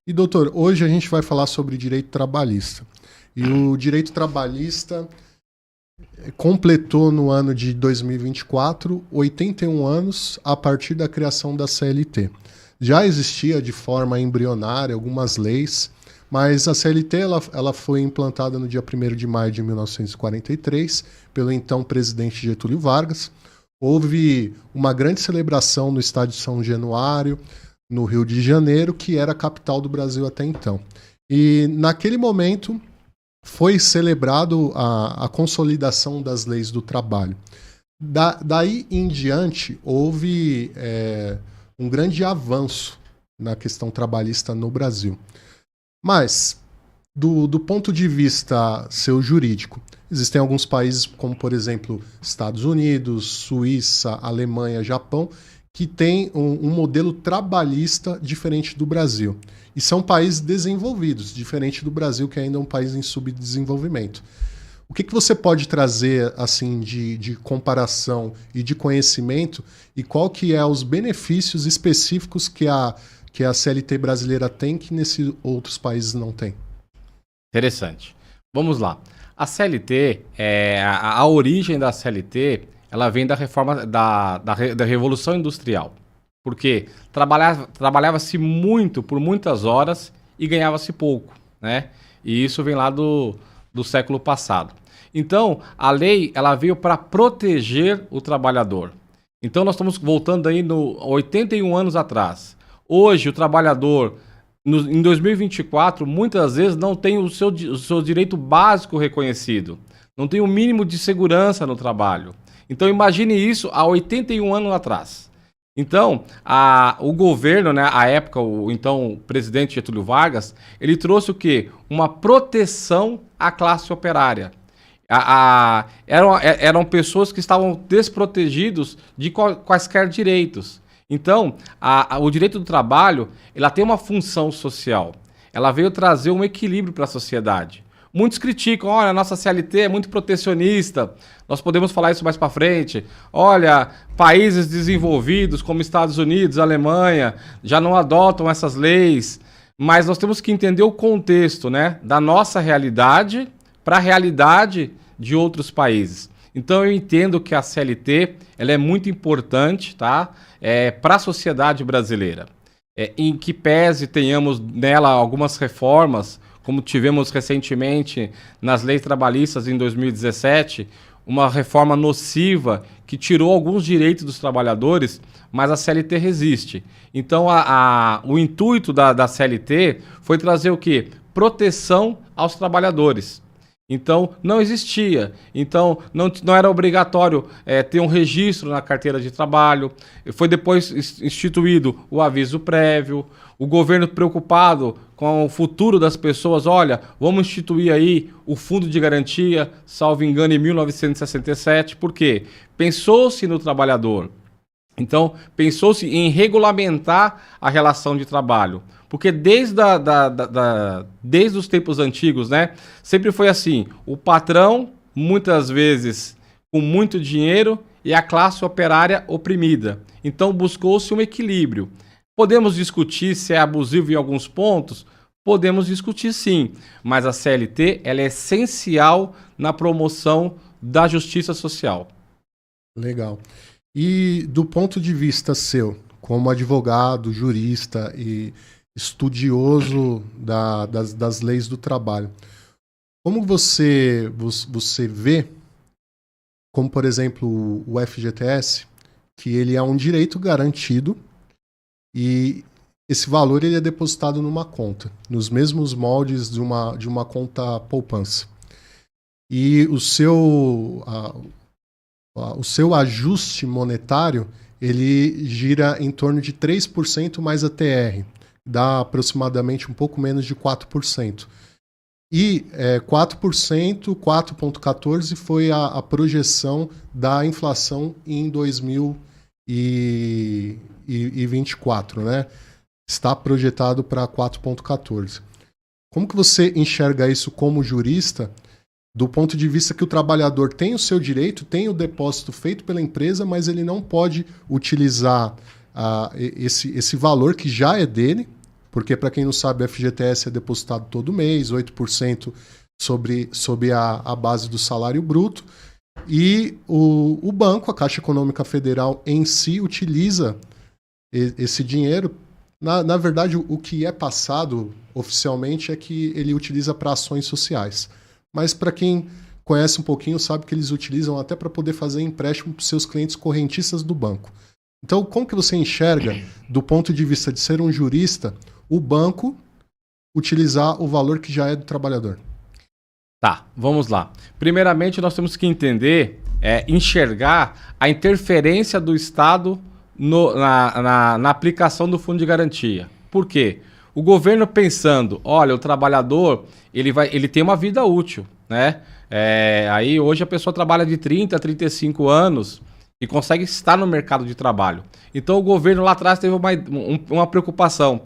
E doutor, hoje a gente vai falar sobre direito trabalhista. E o direito trabalhista completou no ano de 2024 81 anos a partir da criação da CLT. Já existia de forma embrionária algumas leis, mas a CLT ela foi implantada no dia 1º de maio de 1943 pelo então presidente Getúlio Vargas. Houve uma grande celebração no estádio São Januário, no Rio de Janeiro, que era a capital do Brasil até então. E naquele momento foi celebrado a consolidação das leis do trabalho. Daí em diante, houve um grande avanço na questão trabalhista no Brasil. Mas, do ponto de vista seu jurídico, existem alguns países, como por exemplo Estados Unidos, Suíça, Alemanha, Japão, que têm um modelo trabalhista diferente do Brasil. E são países desenvolvidos, diferente do Brasil, que ainda é um país em subdesenvolvimento. O que você pode trazer assim de comparação e de conhecimento e qual que é os benefícios específicos que a CLT brasileira tem que nesses outros países não tem? Interessante. Vamos lá. A CLT, a origem da CLT, ela vem da reforma da Revolução Industrial. Porque trabalhava-se muito por muitas horas e ganhava-se pouco, né? E isso vem lá do século passado. Então, a lei ela veio para proteger o trabalhador. Então, nós estamos voltando aí 81 anos atrás. Hoje, o trabalhador, em 2024, muitas vezes não tem o seu direito básico reconhecido. Não tem o mínimo de segurança no trabalho. Então, imagine isso há 81 anos atrás. Então, o governo, né, à época, o então presidente Getúlio Vargas, ele trouxe o quê? Uma proteção à classe operária. Eram pessoas que estavam desprotegidos de quaisquer direitos. Então, o direito do trabalho, ela tem uma função social. Ela veio trazer um equilíbrio para a sociedade. Muitos criticam, olha, a nossa CLT é muito protecionista, nós podemos falar isso mais para frente. Olha, países desenvolvidos como Estados Unidos, Alemanha, já não adotam essas leis, mas nós temos que entender o contexto, né, da nossa realidade para a realidade de outros países. Então eu entendo que a CLT ela é muito importante, tá, para a sociedade brasileira. Em que pese tenhamos nela algumas reformas, como tivemos recentemente nas leis trabalhistas em 2017, uma reforma nociva que tirou alguns direitos dos trabalhadores, mas a CLT resiste. Então, o intuito da CLT foi trazer o quê? Proteção aos trabalhadores. Então, não existia. Então, não era obrigatório ter um registro na carteira de trabalho. Foi depois instituído o aviso prévio. O governo preocupado com o futuro das pessoas, olha, vamos instituir aí o Fundo de Garantia, salvo engano, em 1967. Por quê? Pensou-se no trabalhador. Então, pensou-se em regulamentar a relação de trabalho. Porque desde os tempos antigos, né, sempre foi assim, o patrão, muitas vezes com muito dinheiro, e a classe operária oprimida. Então, buscou-se um equilíbrio. Podemos discutir se é abusivo em alguns pontos? Podemos discutir sim, mas a CLT ela é essencial na promoção da justiça social. Legal. E do ponto de vista seu, como advogado, jurista e estudioso das leis do trabalho, como você vê, como por exemplo o FGTS, que ele é um direito garantido e esse valor ele é depositado numa conta, nos mesmos moldes de uma conta poupança. E o seu ajuste monetário, ele gira em torno de 3% mais a TR, dá aproximadamente um pouco menos de 4%. E 4%, 4,14% foi a projeção da inflação em 2024, né? Está projetado para 4,14%. Como que você enxerga isso como jurista, do ponto de vista que o trabalhador tem o seu direito, tem o depósito feito pela empresa, mas ele não pode utilizar esse valor que já é dele Porque, para quem não sabe, o FGTS é depositado todo mês, 8% sobre a base do salário bruto. E o banco, a Caixa Econômica Federal em si, utiliza esse dinheiro. Na verdade, o que é passado oficialmente é que ele utiliza para ações sociais. Mas para quem conhece um pouquinho, sabe que eles utilizam até para poder fazer empréstimo para os seus clientes correntistas do banco. Então, como que você enxerga, do ponto de vista de ser um jurista, o banco utilizar o valor que já é do trabalhador? Tá, vamos lá. Primeiramente, nós temos que entender, enxergar a interferência do Estado na aplicação do Fundo de Garantia. Por quê? O governo pensando, olha, o trabalhador ele tem uma vida útil, né? Aí hoje a pessoa trabalha de 30 a 35 anos e consegue estar no mercado de trabalho. Então o governo lá atrás teve uma preocupação.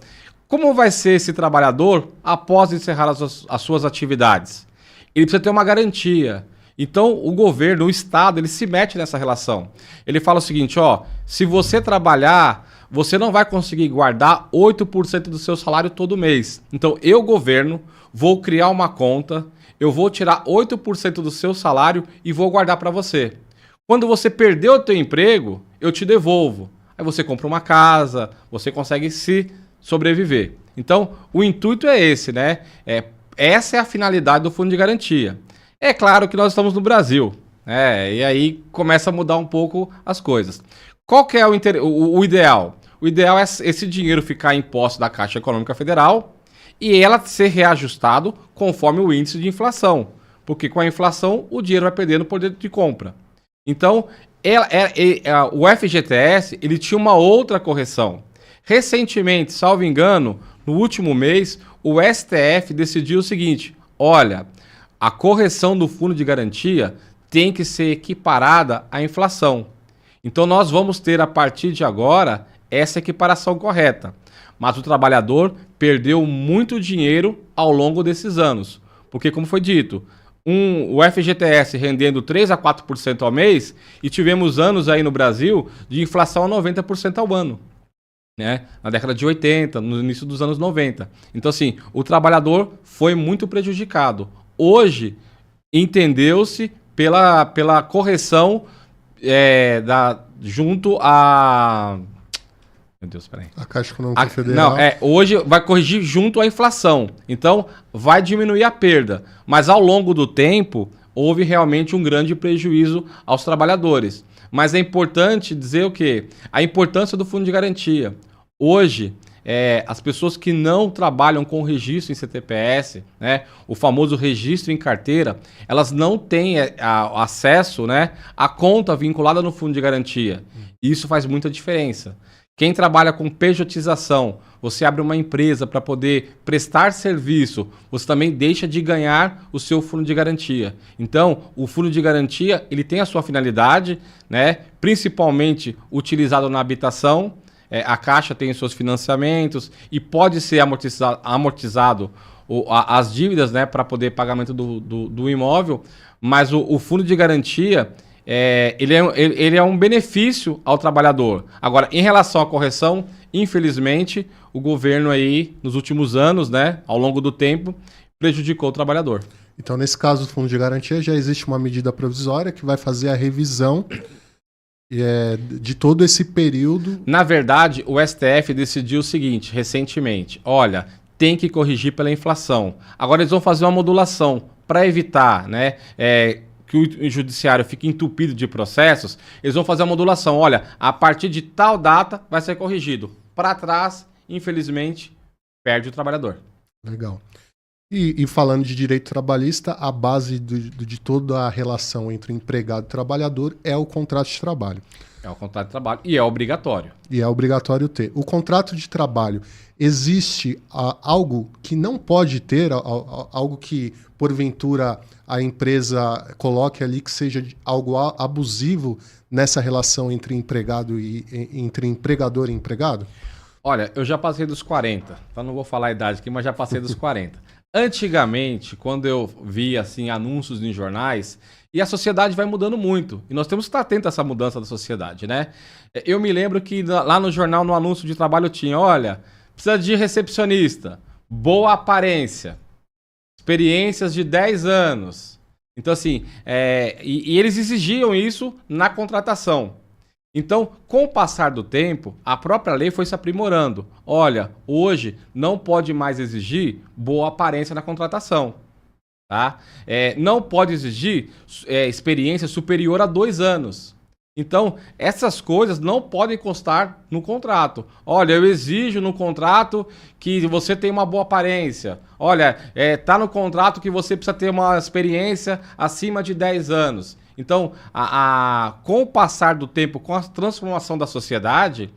Como vai ser esse trabalhador após encerrar as suas atividades? Ele precisa ter uma garantia. Então, o governo, o Estado, ele se mete nessa relação. Ele fala o seguinte, se você trabalhar, você não vai conseguir guardar 8% do seu salário todo mês. Então, eu, governo, vou criar uma conta, eu vou tirar 8% do seu salário e vou guardar para você. Quando você perder o teu emprego, eu te devolvo. Aí você compra uma casa, você consegue se sobreviver. Então, o intuito é esse, né? Essa é a finalidade do Fundo de Garantia. É claro que nós estamos no Brasil, e aí começa a mudar um pouco as coisas. Qual que é o ideal? O ideal é esse dinheiro ficar em posse da Caixa Econômica Federal e ela ser reajustado conforme o índice de inflação. Porque com a inflação o dinheiro vai perdendo poder de compra. Então, o FGTS ele tinha uma outra correção. Recentemente, salvo engano, no último mês, o STF decidiu o seguinte, olha, a correção do fundo de garantia tem que ser equiparada à inflação. Então nós vamos ter a partir de agora essa equiparação correta. Mas o trabalhador perdeu muito dinheiro ao longo desses anos. Porque, como foi dito, o FGTS rendendo 3 a 4% ao mês e tivemos anos aí no Brasil de inflação a 90% ao ano. Na década de 80, no início dos anos 90. Então, assim, o trabalhador foi muito prejudicado. Hoje, entendeu-se pela correção junto a... Meu Deus, peraí. A Caixa Econômica Federal. Não, hoje vai corrigir junto à inflação. Então, vai diminuir a perda. Mas, ao longo do tempo, houve realmente um grande prejuízo aos trabalhadores. Mas é importante dizer o quê? A importância do Fundo de Garantia. Hoje, as pessoas que não trabalham com registro em CTPS, o famoso registro em carteira, elas não têm acesso à conta vinculada no Fundo de Garantia. Isso faz muita diferença. Quem trabalha com pejotização, você abre uma empresa para poder prestar serviço, você também deixa de ganhar o seu fundo de garantia. Então, o fundo de garantia ele tem a sua finalidade, principalmente utilizado na habitação. A Caixa tem os seus financiamentos e pode ser amortizado as dívidas para poder pagamento do imóvel, mas o fundo de garantia ele é um benefício ao trabalhador. Agora, em relação à correção, infelizmente, o governo aí, nos últimos anos, ao longo do tempo, prejudicou o trabalhador. Então, nesse caso do Fundo de Garantia, já existe uma medida provisória que vai fazer a revisão de todo esse período. Na verdade, o STF decidiu o seguinte, recentemente, olha, tem que corrigir pela inflação. Agora eles vão fazer uma modulação para evitar, que o judiciário fique entupido de processos, eles vão fazer a modulação. Olha, a partir de tal data vai ser corrigido. Para trás, infelizmente, perde o trabalhador. Legal. E falando de direito trabalhista, a base de toda a relação entre empregado e trabalhador é o contrato de trabalho. É o contrato de trabalho e é obrigatório. E é obrigatório ter. O contrato de trabalho, existe algo que não pode ter, algo que, porventura, a empresa coloque ali que seja algo abusivo nessa relação entre empregado entre empregador e empregado? Olha, eu já passei dos 40, então não vou falar a idade aqui, mas já passei dos 40. Antigamente, quando eu via assim, anúncios em jornais, e a sociedade vai mudando muito, e nós temos que estar atentos a essa mudança da sociedade, Eu me lembro que lá no jornal, no anúncio de trabalho tinha, olha, Precisa de recepcionista, boa aparência, experiências de 10 anos. Então, assim, e eles exigiam isso na contratação. Então, com o passar do tempo, a própria lei foi se aprimorando. Olha, hoje não pode mais exigir boa aparência na contratação. Tá? Não pode exigir experiência superior a 2 anos. Então, essas coisas não podem constar no contrato. Olha, eu exijo no contrato que você tenha uma boa aparência. Olha, tá no contrato que você precisa ter uma experiência acima de 10 anos. Então, com o passar do tempo, com a transformação da sociedade,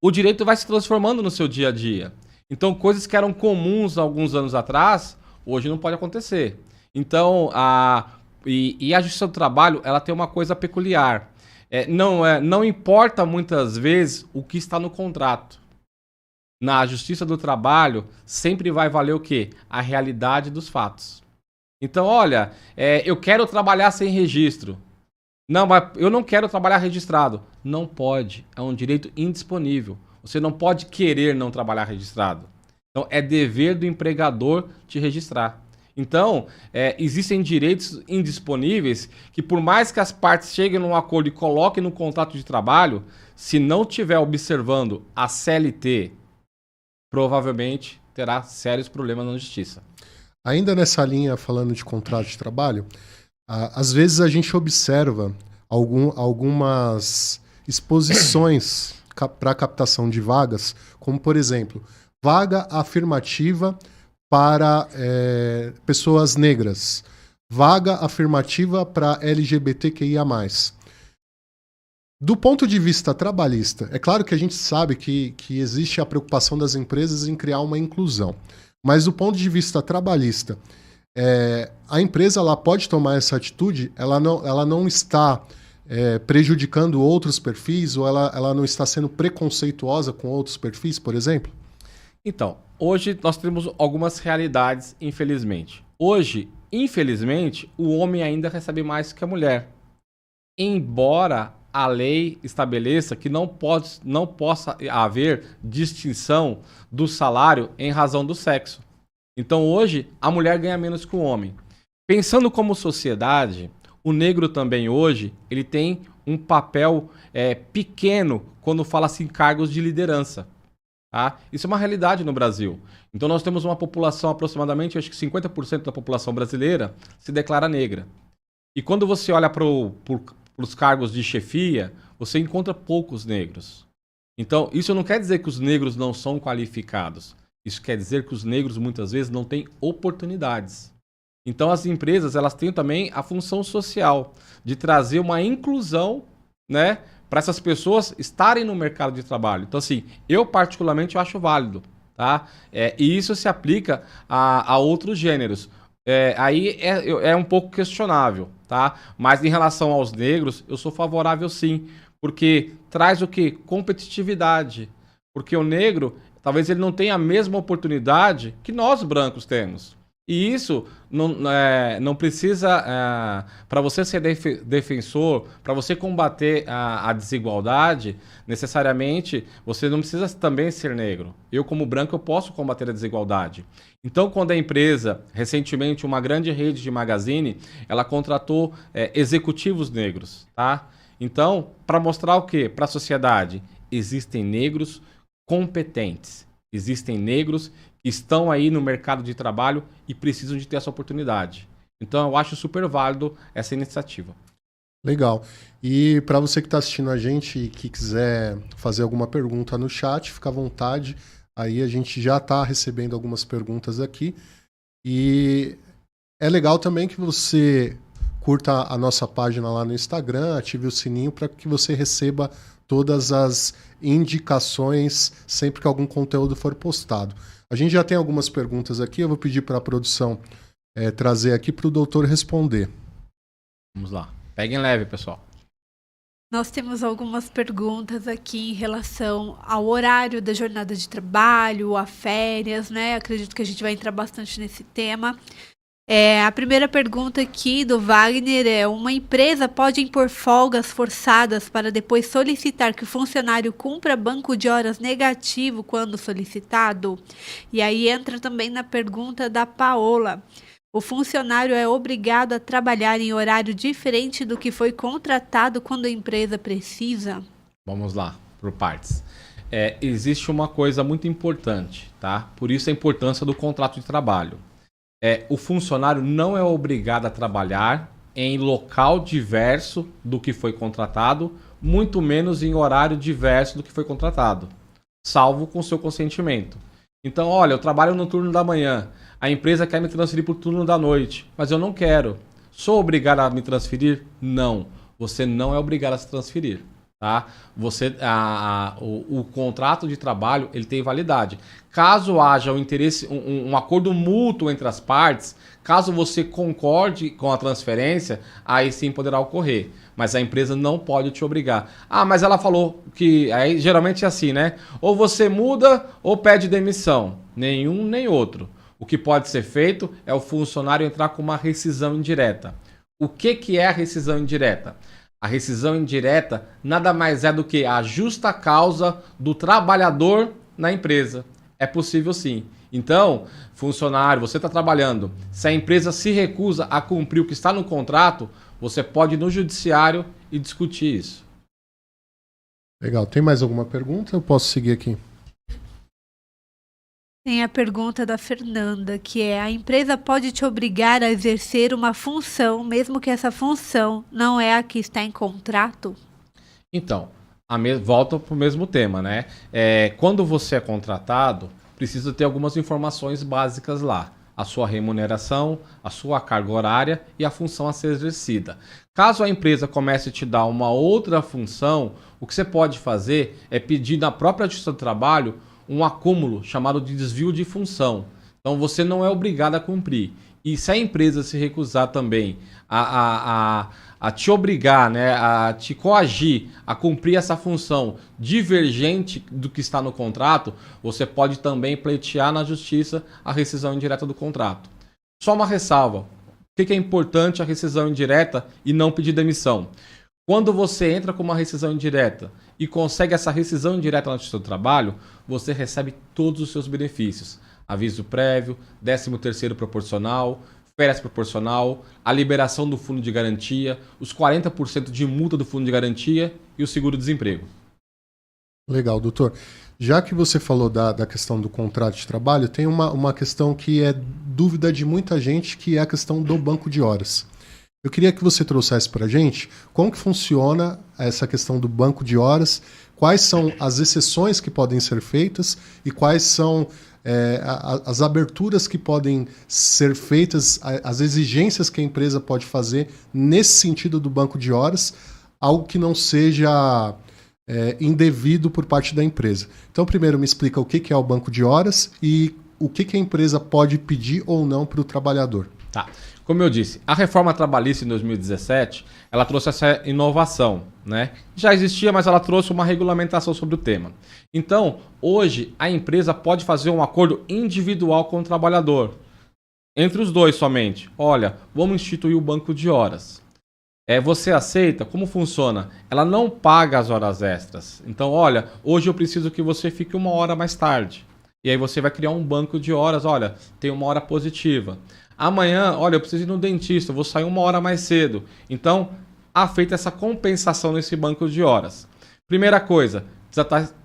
o direito vai se transformando no seu dia a dia. Então, coisas que eram comuns alguns anos atrás, hoje não pode acontecer. Então, a Justiça do Trabalho, ela tem uma coisa peculiar. Não importa muitas vezes o que está no contrato. Na Justiça do Trabalho, sempre vai valer o quê? A realidade dos fatos. Então, olha, eu quero trabalhar sem registro. Não, mas eu não quero trabalhar registrado. Não pode. É um direito indisponível. Você não pode querer não trabalhar registrado. Então, é dever do empregador te registrar. Então, existem direitos indisponíveis que, por mais que as partes cheguem num acordo e coloquem no contrato de trabalho, se não estiver observando a CLT, provavelmente terá sérios problemas na justiça. Ainda nessa linha, falando de contrato de trabalho, às vezes a gente observa algumas exposições para captação de vagas, como, por exemplo, vaga afirmativa para pessoas negras, vaga afirmativa para LGBTQIA+. Do ponto de vista trabalhista, é claro que a gente sabe que existe a preocupação das empresas em criar uma inclusão. Mas do ponto de vista trabalhista, a empresa ela pode tomar essa atitude, ela não está prejudicando outros perfis, ou ela não está sendo preconceituosa com outros perfis, por exemplo? Então, hoje nós temos algumas realidades, infelizmente. Hoje, infelizmente, o homem ainda recebe mais que a mulher. Embora a lei estabeleça que não possa haver distinção do salário em razão do sexo. Então hoje a mulher ganha menos que o homem. Pensando como sociedade, o negro também hoje ele tem um papel pequeno quando fala-se em cargos de liderança. Tá? Isso é uma realidade no Brasil. Então nós temos uma população, aproximadamente, acho que 50% da população brasileira se declara negra. E quando você olha para os cargos de chefia, você encontra poucos negros. Então, isso não quer dizer que os negros não são qualificados. Isso quer dizer que os negros, muitas vezes, não têm oportunidades. Então, as empresas elas têm também a função social de trazer uma inclusão, né, para essas pessoas estarem no mercado de trabalho. Então, assim, eu particularmente acho válido. Tá? E isso se aplica a outros gêneros. Aí é um pouco questionável, tá? Mas em relação aos negros, eu sou favorável sim, porque traz o quê? Competitividade. Porque o negro, talvez ele não tenha a mesma oportunidade que nós brancos temos. E isso não precisa, para você ser defensor, para você combater a desigualdade, necessariamente você não precisa também ser negro. Eu, como branco, eu posso combater a desigualdade. Então, quando a empresa, recentemente, uma grande rede de magazine, ela contratou executivos negros, tá? Então, para mostrar o quê? Para a sociedade, existem negros competentes, existem negros que estão aí no mercado de trabalho e precisam de ter essa oportunidade. Então, eu acho super válido essa iniciativa. Legal. E para você que está assistindo a gente e que quiser fazer alguma pergunta no chat, fica à vontade. Aí a gente já está recebendo algumas perguntas aqui. E é legal também que você curta a nossa página lá no Instagram, ative o sininho para que você receba todas as indicações sempre que algum conteúdo for postado. A gente já tem algumas perguntas aqui, eu vou pedir para a produção trazer aqui para o doutor responder. Vamos lá. Peguem leve, pessoal. Nós temos algumas perguntas aqui em relação ao horário da jornada de trabalho, a férias, né? Acredito que a gente vai entrar bastante nesse tema. A primeira pergunta aqui do Wagner é: uma empresa pode impor folgas forçadas para depois solicitar que o funcionário cumpra banco de horas negativo quando solicitado? E aí entra também na pergunta da Paola: o funcionário é obrigado a trabalhar em horário diferente do que foi contratado quando a empresa precisa? Vamos lá, por partes. Existe uma coisa muito importante, tá? Por isso a importância do contrato de trabalho. O funcionário não é obrigado a trabalhar em local diverso do que foi contratado, muito menos em horário diverso do que foi contratado, salvo com seu consentimento. Então, olha, eu trabalho no turno da manhã, a empresa quer me transferir para o turno da noite, mas eu não quero. Sou obrigado a me transferir? Não, você não é obrigado a se transferir. Tá? O contrato de trabalho ele tem validade. Caso haja um interesse, um acordo mútuo entre as partes, caso você concorde com a transferência, aí sim poderá ocorrer. Mas a empresa não pode te obrigar. Ah, mas ela falou que... Aí geralmente é assim, né? Ou você muda ou pede demissão. Nenhum nem outro. O que pode ser feito é o funcionário entrar com uma rescisão indireta. O que é a rescisão indireta? A rescisão indireta nada mais é do que a justa causa do trabalhador na empresa. É possível sim. Então, funcionário, você está trabalhando. Se a empresa se recusa a cumprir o que está no contrato, você pode ir no judiciário e discutir isso. Legal. Tem mais alguma pergunta? Eu posso seguir aqui. Tem a pergunta da Fernanda, que é: a empresa pode te obrigar a exercer uma função, mesmo que essa função não é a que está em contrato? Então, volta para o mesmo tema, né? Quando você é contratado, precisa ter algumas informações básicas lá. A sua remuneração, a sua carga horária e a função a ser exercida. Caso a empresa comece a te dar uma outra função, o que você pode fazer é pedir na própria Justiça do Trabalho um acúmulo chamado de desvio de função. Então você não é obrigado a cumprir. E se a empresa se recusar também a te obrigar, né, a te coagir a cumprir essa função divergente do que está no contrato, você pode também pleitear na justiça a rescisão indireta do contrato. Só uma ressalva. O que é importante a rescisão indireta e não pedir demissão? Quando você entra com uma rescisão indireta e consegue essa rescisão indireta na Justiça do Trabalho, você recebe todos os seus benefícios. Aviso prévio, 13º proporcional, férias proporcional, a liberação do fundo de garantia, os 40% de multa do fundo de garantia e o seguro-desemprego. Legal, doutor. Já que você falou da questão do contrato de trabalho, tem uma questão que é dúvida de muita gente, que é a questão do banco de horas. Eu queria que você trouxesse para a gente como que funciona essa questão do banco de horas, quais são as exceções que podem ser feitas e quais são as aberturas que podem ser feitas, as exigências que a empresa pode fazer nesse sentido do banco de horas, algo que não seja indevido por parte da empresa. Então, primeiro me explica o que é o banco de horas e o que a empresa pode pedir ou não para o trabalhador. Tá. Como eu disse, a reforma trabalhista em 2017, ela trouxe essa inovação, né? Já existia, mas ela trouxe uma regulamentação sobre o tema. Então, hoje, a empresa pode fazer um acordo individual com o trabalhador. Entre os dois somente. Olha, vamos instituir o banco de horas. Você aceita? Como funciona? Ela não paga as horas extras. Então, olha, hoje eu preciso que você fique 1 hora mais tarde. E aí você vai criar um banco de horas. Olha, tem 1 hora positiva. Amanhã, olha, eu preciso ir no dentista, eu vou sair 1 hora mais cedo. Então, há feita essa compensação nesse banco de horas. Primeira coisa, precisa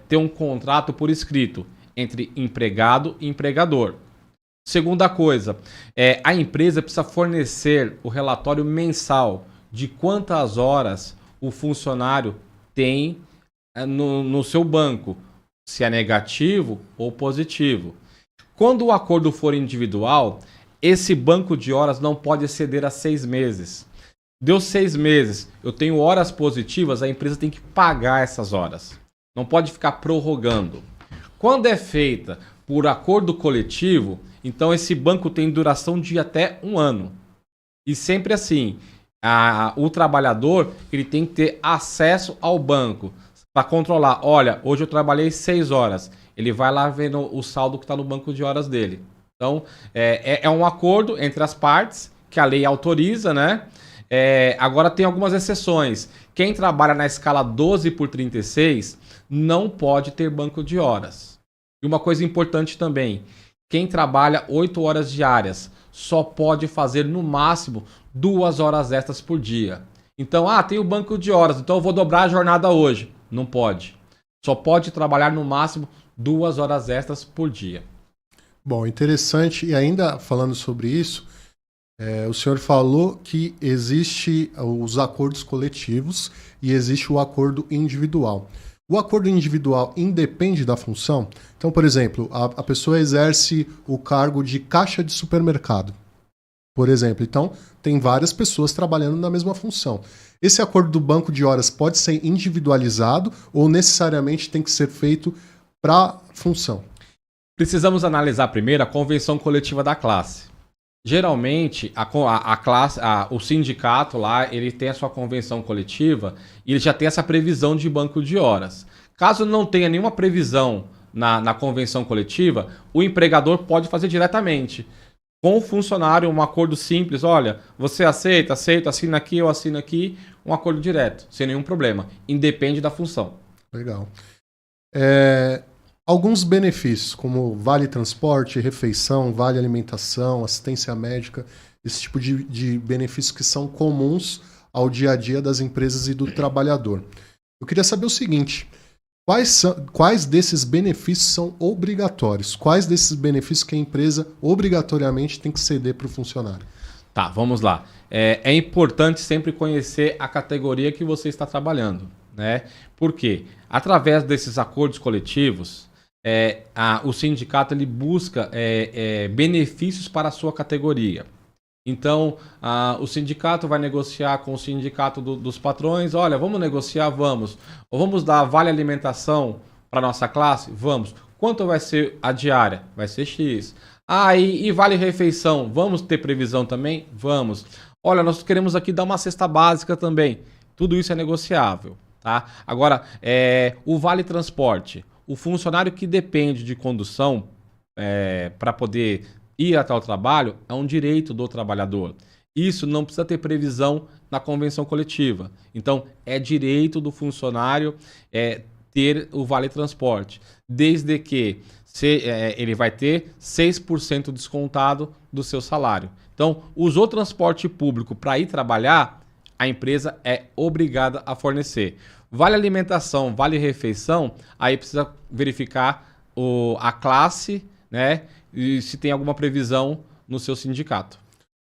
ter um contrato por escrito entre empregado e empregador. Segunda coisa, a empresa precisa fornecer o relatório mensal de quantas horas o funcionário tem no seu banco, se é negativo ou positivo. Quando o acordo for individual, esse banco de horas não pode exceder a 6 meses. Deu 6 meses, eu tenho horas positivas, a empresa tem que pagar essas horas. Não pode ficar prorrogando. Quando é feita por acordo coletivo, então esse banco tem duração de até 1 ano. E sempre assim, o trabalhador ele tem que ter acesso ao banco para controlar. Olha, hoje eu trabalhei 6 horas. Ele vai lá vendo o saldo que está no banco de horas dele. Então, é um acordo entre as partes que a lei autoriza, né? Agora tem algumas exceções. Quem trabalha na escala 12/36 não pode ter banco de horas. E uma coisa importante também, quem trabalha 8 horas diárias só pode fazer no máximo 2 horas extras por dia. Então, tem o banco de horas, então eu vou dobrar a jornada hoje. Não pode. Só pode trabalhar no máximo 2 horas extras por dia. Bom, interessante. E ainda falando sobre isso, o senhor falou que existe os acordos coletivos e existe o acordo individual. O acordo individual independe da função? Então, por exemplo, a pessoa exerce o cargo de caixa de supermercado, por exemplo. Então, tem várias pessoas trabalhando na mesma função. Esse acordo do banco de horas pode ser individualizado ou necessariamente tem que ser feito para a função? Precisamos analisar primeiro a convenção coletiva da classe. Geralmente, a classe, o sindicato lá, ele tem a sua convenção coletiva e ele já tem essa previsão de banco de horas. Caso não tenha nenhuma previsão na convenção coletiva, o empregador pode fazer diretamente com o funcionário um acordo simples. Olha, você aceita, assina aqui, eu assino aqui, um acordo direto, sem nenhum problema. Independe da função. Legal. Alguns benefícios, como vale transporte, refeição, vale alimentação, assistência médica, esse tipo de benefícios que são comuns ao dia a dia das empresas e do trabalhador. Eu queria saber o seguinte, quais desses benefícios são obrigatórios? Quais desses benefícios que a empresa obrigatoriamente tem que ceder para o funcionário? Tá, vamos lá. É importante sempre conhecer a categoria que você está trabalhando, né? Por quê? Através desses acordos coletivos, o sindicato ele busca benefícios para a sua categoria. Então, o sindicato vai negociar com o sindicato dos patrões. Olha, vamos negociar? Vamos. Ou vamos dar vale alimentação para a nossa classe? Vamos. Quanto vai ser a diária? Vai ser X. E vale refeição? Vamos ter previsão também? Vamos. Olha, nós queremos aqui dar uma cesta básica também. Tudo isso é negociável. Tá? Agora, o vale transporte. O funcionário que depende de condução para poder ir até o trabalho é um direito do trabalhador. Isso não precisa ter previsão na convenção coletiva. Então, é direito do funcionário ter o vale transporte, desde que ele vai ter 6% descontado do seu salário. Então, usou transporte público para ir trabalhar, a empresa é obrigada a fornecer. Vale alimentação, vale refeição, aí precisa verificar a classe, né? E se tem alguma previsão no seu sindicato,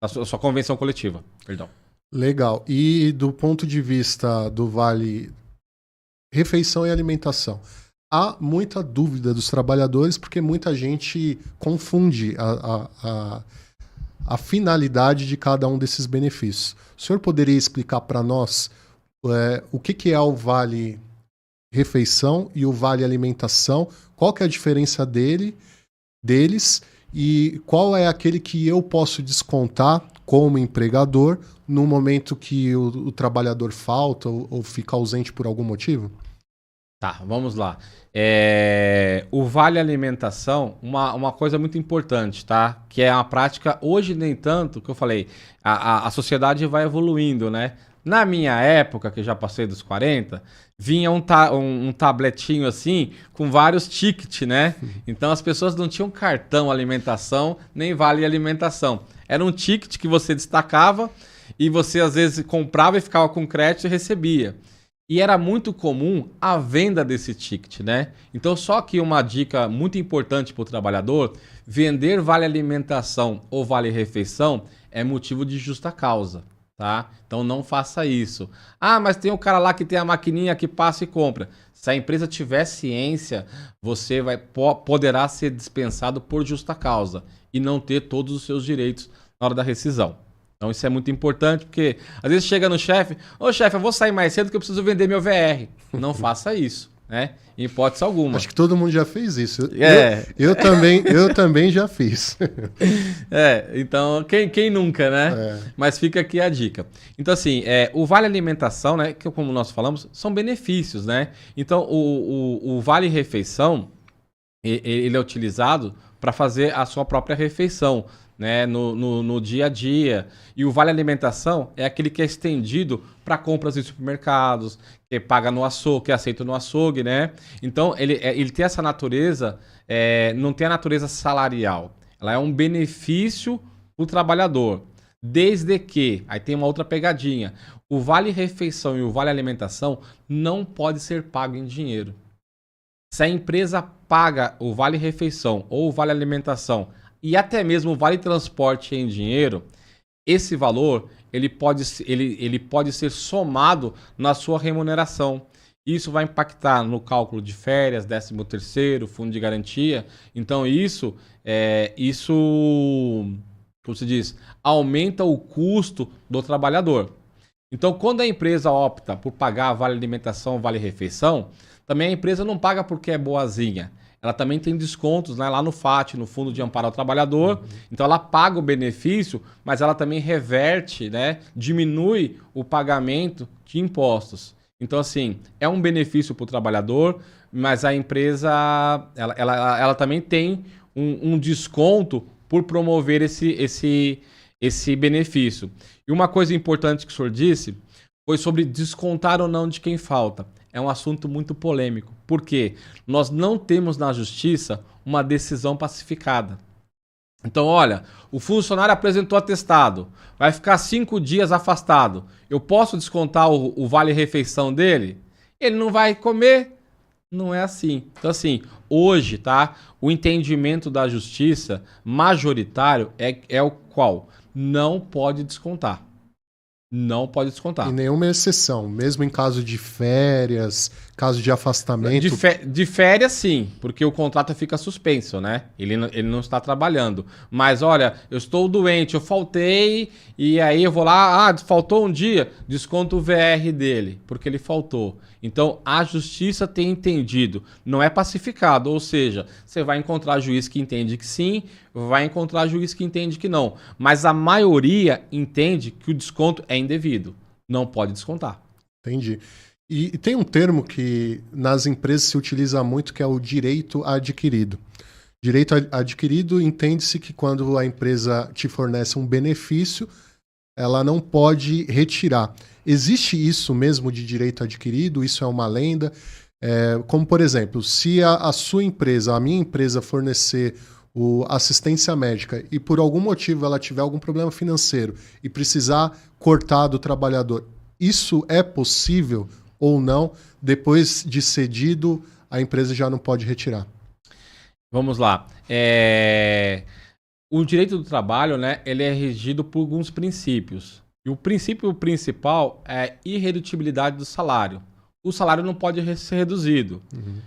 na sua convenção coletiva, perdão. Legal. E do ponto de vista do vale refeição e alimentação, há muita dúvida dos trabalhadores porque muita gente confunde a finalidade de cada um desses benefícios. O senhor poderia explicar para nós o que é o vale refeição e o vale alimentação? Qual que é a diferença deles e qual é aquele que eu posso descontar como empregador no momento que o trabalhador falta ou fica ausente por algum motivo? Tá, vamos lá. O vale alimentação, uma coisa muito importante, tá? Que é uma prática, hoje nem tanto, que eu falei, a sociedade vai evoluindo, né? Na minha época, que eu já passei dos 40, vinha um tabletinho assim, com vários tickets, né? Então as pessoas não tinham cartão alimentação, nem vale alimentação. Era um ticket que você destacava e você às vezes comprava e ficava com crédito e recebia. E era muito comum a venda desse ticket, né? Então só que uma dica muito importante para o trabalhador, vender vale alimentação ou vale refeição é motivo de justa causa. Tá? Então não faça isso. Mas tem o cara lá que tem a maquininha que passa e compra. Se a empresa tiver ciência, você poderá ser dispensado por justa causa e não ter todos os seus direitos na hora da rescisão. Então isso é muito importante, porque às vezes chega no chefe, chefe, eu vou sair mais cedo que eu preciso vender meu VR. Não faça isso, né? Em hipótese alguma. Acho que todo mundo já fez isso. Eu também já fiz. Então, quem nunca, né? Mas fica aqui a dica. Então, assim, o vale alimentação, né? Que como nós falamos, são benefícios, né? Então, o vale refeição, ele é utilizado para fazer a sua própria refeição, né, no dia a dia. E o Vale Alimentação é aquele que é estendido para compras em supermercados, que paga no açougue, que é aceito no açougue, né? Então, ele tem essa natureza, não tem a natureza salarial. Ela é um benefício para o trabalhador. Desde que, aí tem uma outra pegadinha, o Vale Refeição e o Vale Alimentação não pode ser pago em dinheiro. Se a empresa paga o Vale Refeição ou o Vale Alimentação e até mesmo o Vale Transporte em dinheiro, esse valor ele pode ser somado na sua remuneração. Isso vai impactar no cálculo de férias, 13º, fundo de garantia. Então isso como se diz, aumenta o custo do trabalhador. Então, quando a empresa opta por pagar Vale Alimentação, Vale Refeição, também a empresa não paga porque é boazinha. Ela também tem descontos, né, lá no FAT, no Fundo de Amparo ao Trabalhador. Então, ela paga o benefício, mas ela também reverte, né, diminui o pagamento de impostos. Então, assim, é um benefício para o trabalhador, mas a empresa ela também tem um desconto por promover esse benefício. E uma coisa importante que o senhor disse foi sobre descontar ou não de quem falta. É um assunto muito polêmico, porque nós não temos na justiça uma decisão pacificada. Então, olha, o funcionário apresentou atestado, vai ficar 5 dias afastado. Eu posso descontar o vale-refeição dele? Ele não vai comer? Não é assim. Então, assim, hoje, tá? O entendimento da justiça majoritário é o qual? Não pode descontar. Não pode descontar. E nenhuma exceção, mesmo em caso de férias, caso de afastamento. De férias, sim, porque o contrato fica suspenso, né? Ele não está trabalhando. Mas, olha, eu estou doente, eu faltei, e aí eu vou lá, faltou um dia, desconto o VR dele, porque ele faltou. Então, a justiça tem entendido, não é pacificado, ou seja, você vai encontrar juiz que entende que sim, vai encontrar juiz que entende que não. Mas a maioria entende que o desconto é indevido, não pode descontar. Entendi. E tem um termo que nas empresas se utiliza muito, que é o direito adquirido. Direito adquirido entende-se que quando a empresa te fornece um benefício, ela não pode retirar. Existe isso mesmo de direito adquirido? Isso é uma lenda? Como, por exemplo, se a sua empresa, a minha empresa fornecer assistência médica e por algum motivo ela tiver algum problema financeiro e precisar cortar do trabalhador, isso é possível ou não? Depois de cedido, a empresa já não pode retirar. Vamos lá. O direito do trabalho, né, ele é regido por alguns princípios. E o princípio principal é a irredutibilidade do salário. O salário não pode ser reduzido. Uhum.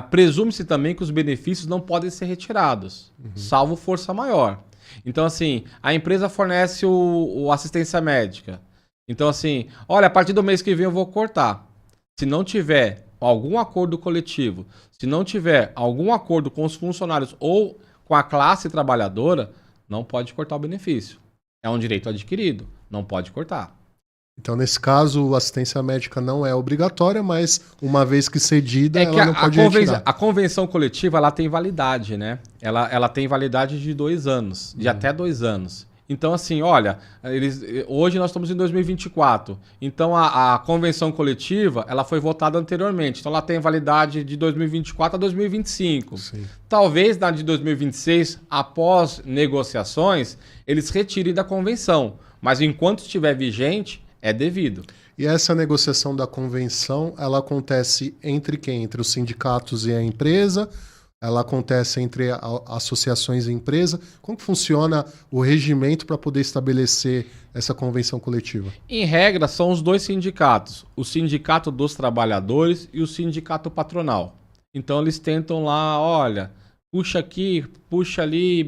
Presume-se também que os benefícios não podem ser retirados, salvo força maior. Então, assim, a empresa fornece o assistência médica. Então, assim, olha, a partir do mês que vem eu vou cortar. Se não tiver algum acordo coletivo, se não tiver algum acordo com os funcionários ou com a classe trabalhadora, não pode cortar o benefício. É um direito adquirido, não pode cortar. Então, nesse caso, a assistência médica não é obrigatória, mas uma vez que cedida, ela não pode retirar. A convenção coletiva, ela tem validade, né? Ela tem validade de 2 anos, de até 2 anos. Então, assim, olha, hoje nós estamos em 2024. Então, a convenção coletiva, ela foi votada anteriormente. Então, ela tem validade de 2024 a 2025. Sim. Talvez na de 2026, após negociações, eles retirem da convenção. Mas enquanto estiver vigente, é devido. E essa negociação da convenção, ela acontece entre quem? Entre os sindicatos e a empresa? Ela acontece entre associações e empresa? Como que funciona o regimento para poder estabelecer essa convenção coletiva? Em regra, são os 2 sindicatos. O sindicato dos trabalhadores e o sindicato patronal. Então, eles tentam lá, olha, puxa aqui, puxa ali,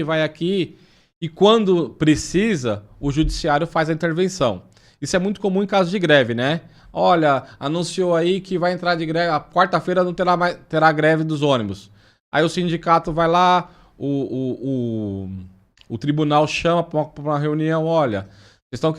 vai aqui. E quando precisa, o judiciário faz a intervenção. Isso é muito comum em caso de greve, né? Olha, anunciou aí que vai entrar de greve, a quarta-feira não terá greve dos ônibus. Aí o sindicato vai lá, o tribunal chama para uma reunião, olha, vocês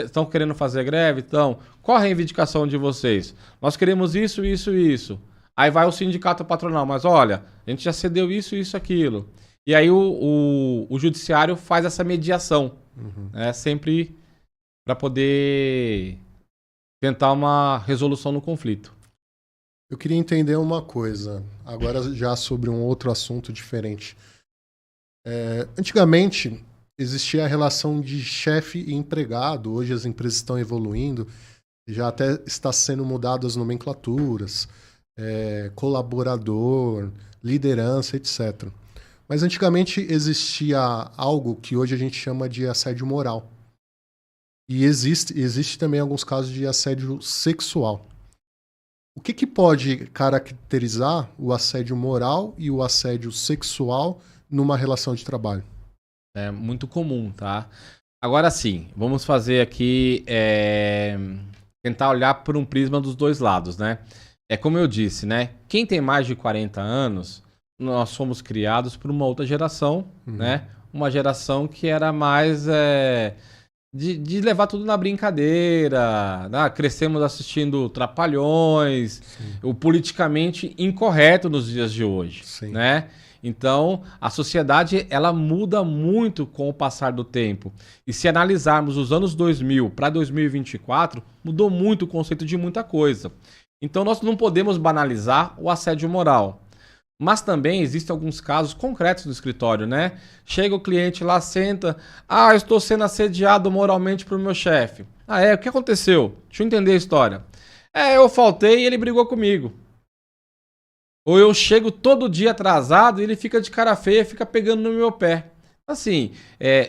estão querendo fazer greve? Então, qual a reivindicação de vocês? Nós queremos isso, isso e isso. Aí vai o sindicato patronal, mas olha, a gente já cedeu isso, isso, aquilo. E aí o judiciário faz essa mediação, né? Sempre para poder tentar uma resolução no conflito. Eu queria entender uma coisa, agora já sobre um outro assunto diferente. Antigamente, existia a relação de chefe e empregado, hoje as empresas estão evoluindo, já até está sendo mudadas as nomenclaturas, colaborador, liderança, etc. Mas antigamente existia algo que hoje a gente chama de assédio moral. E existe também alguns casos de assédio sexual. O que pode caracterizar o assédio moral e o assédio sexual numa relação de trabalho? É muito comum, tá? Agora sim, vamos fazer aqui, tentar olhar por um prisma dos dois lados, né? É como eu disse, né? Quem tem mais de 40 anos, nós fomos criados por uma outra geração, né? Uma geração que era mais de levar tudo na brincadeira, né? Crescemos assistindo Trapalhões, o politicamente incorreto nos dias de hoje, né? Então, a sociedade, ela muda muito com o passar do tempo. E se analisarmos os anos 2000 para 2024, mudou muito o conceito de muita coisa. Então, nós não podemos banalizar o assédio moral. Mas também existem alguns casos concretos no escritório, né? Chega o cliente lá, senta. Ah, eu estou sendo assediado moralmente por meu chefe. Ah, o que aconteceu? Deixa eu entender a história. Eu faltei e ele brigou comigo. Ou eu chego todo dia atrasado e ele fica de cara feia, fica pegando no meu pé. Assim,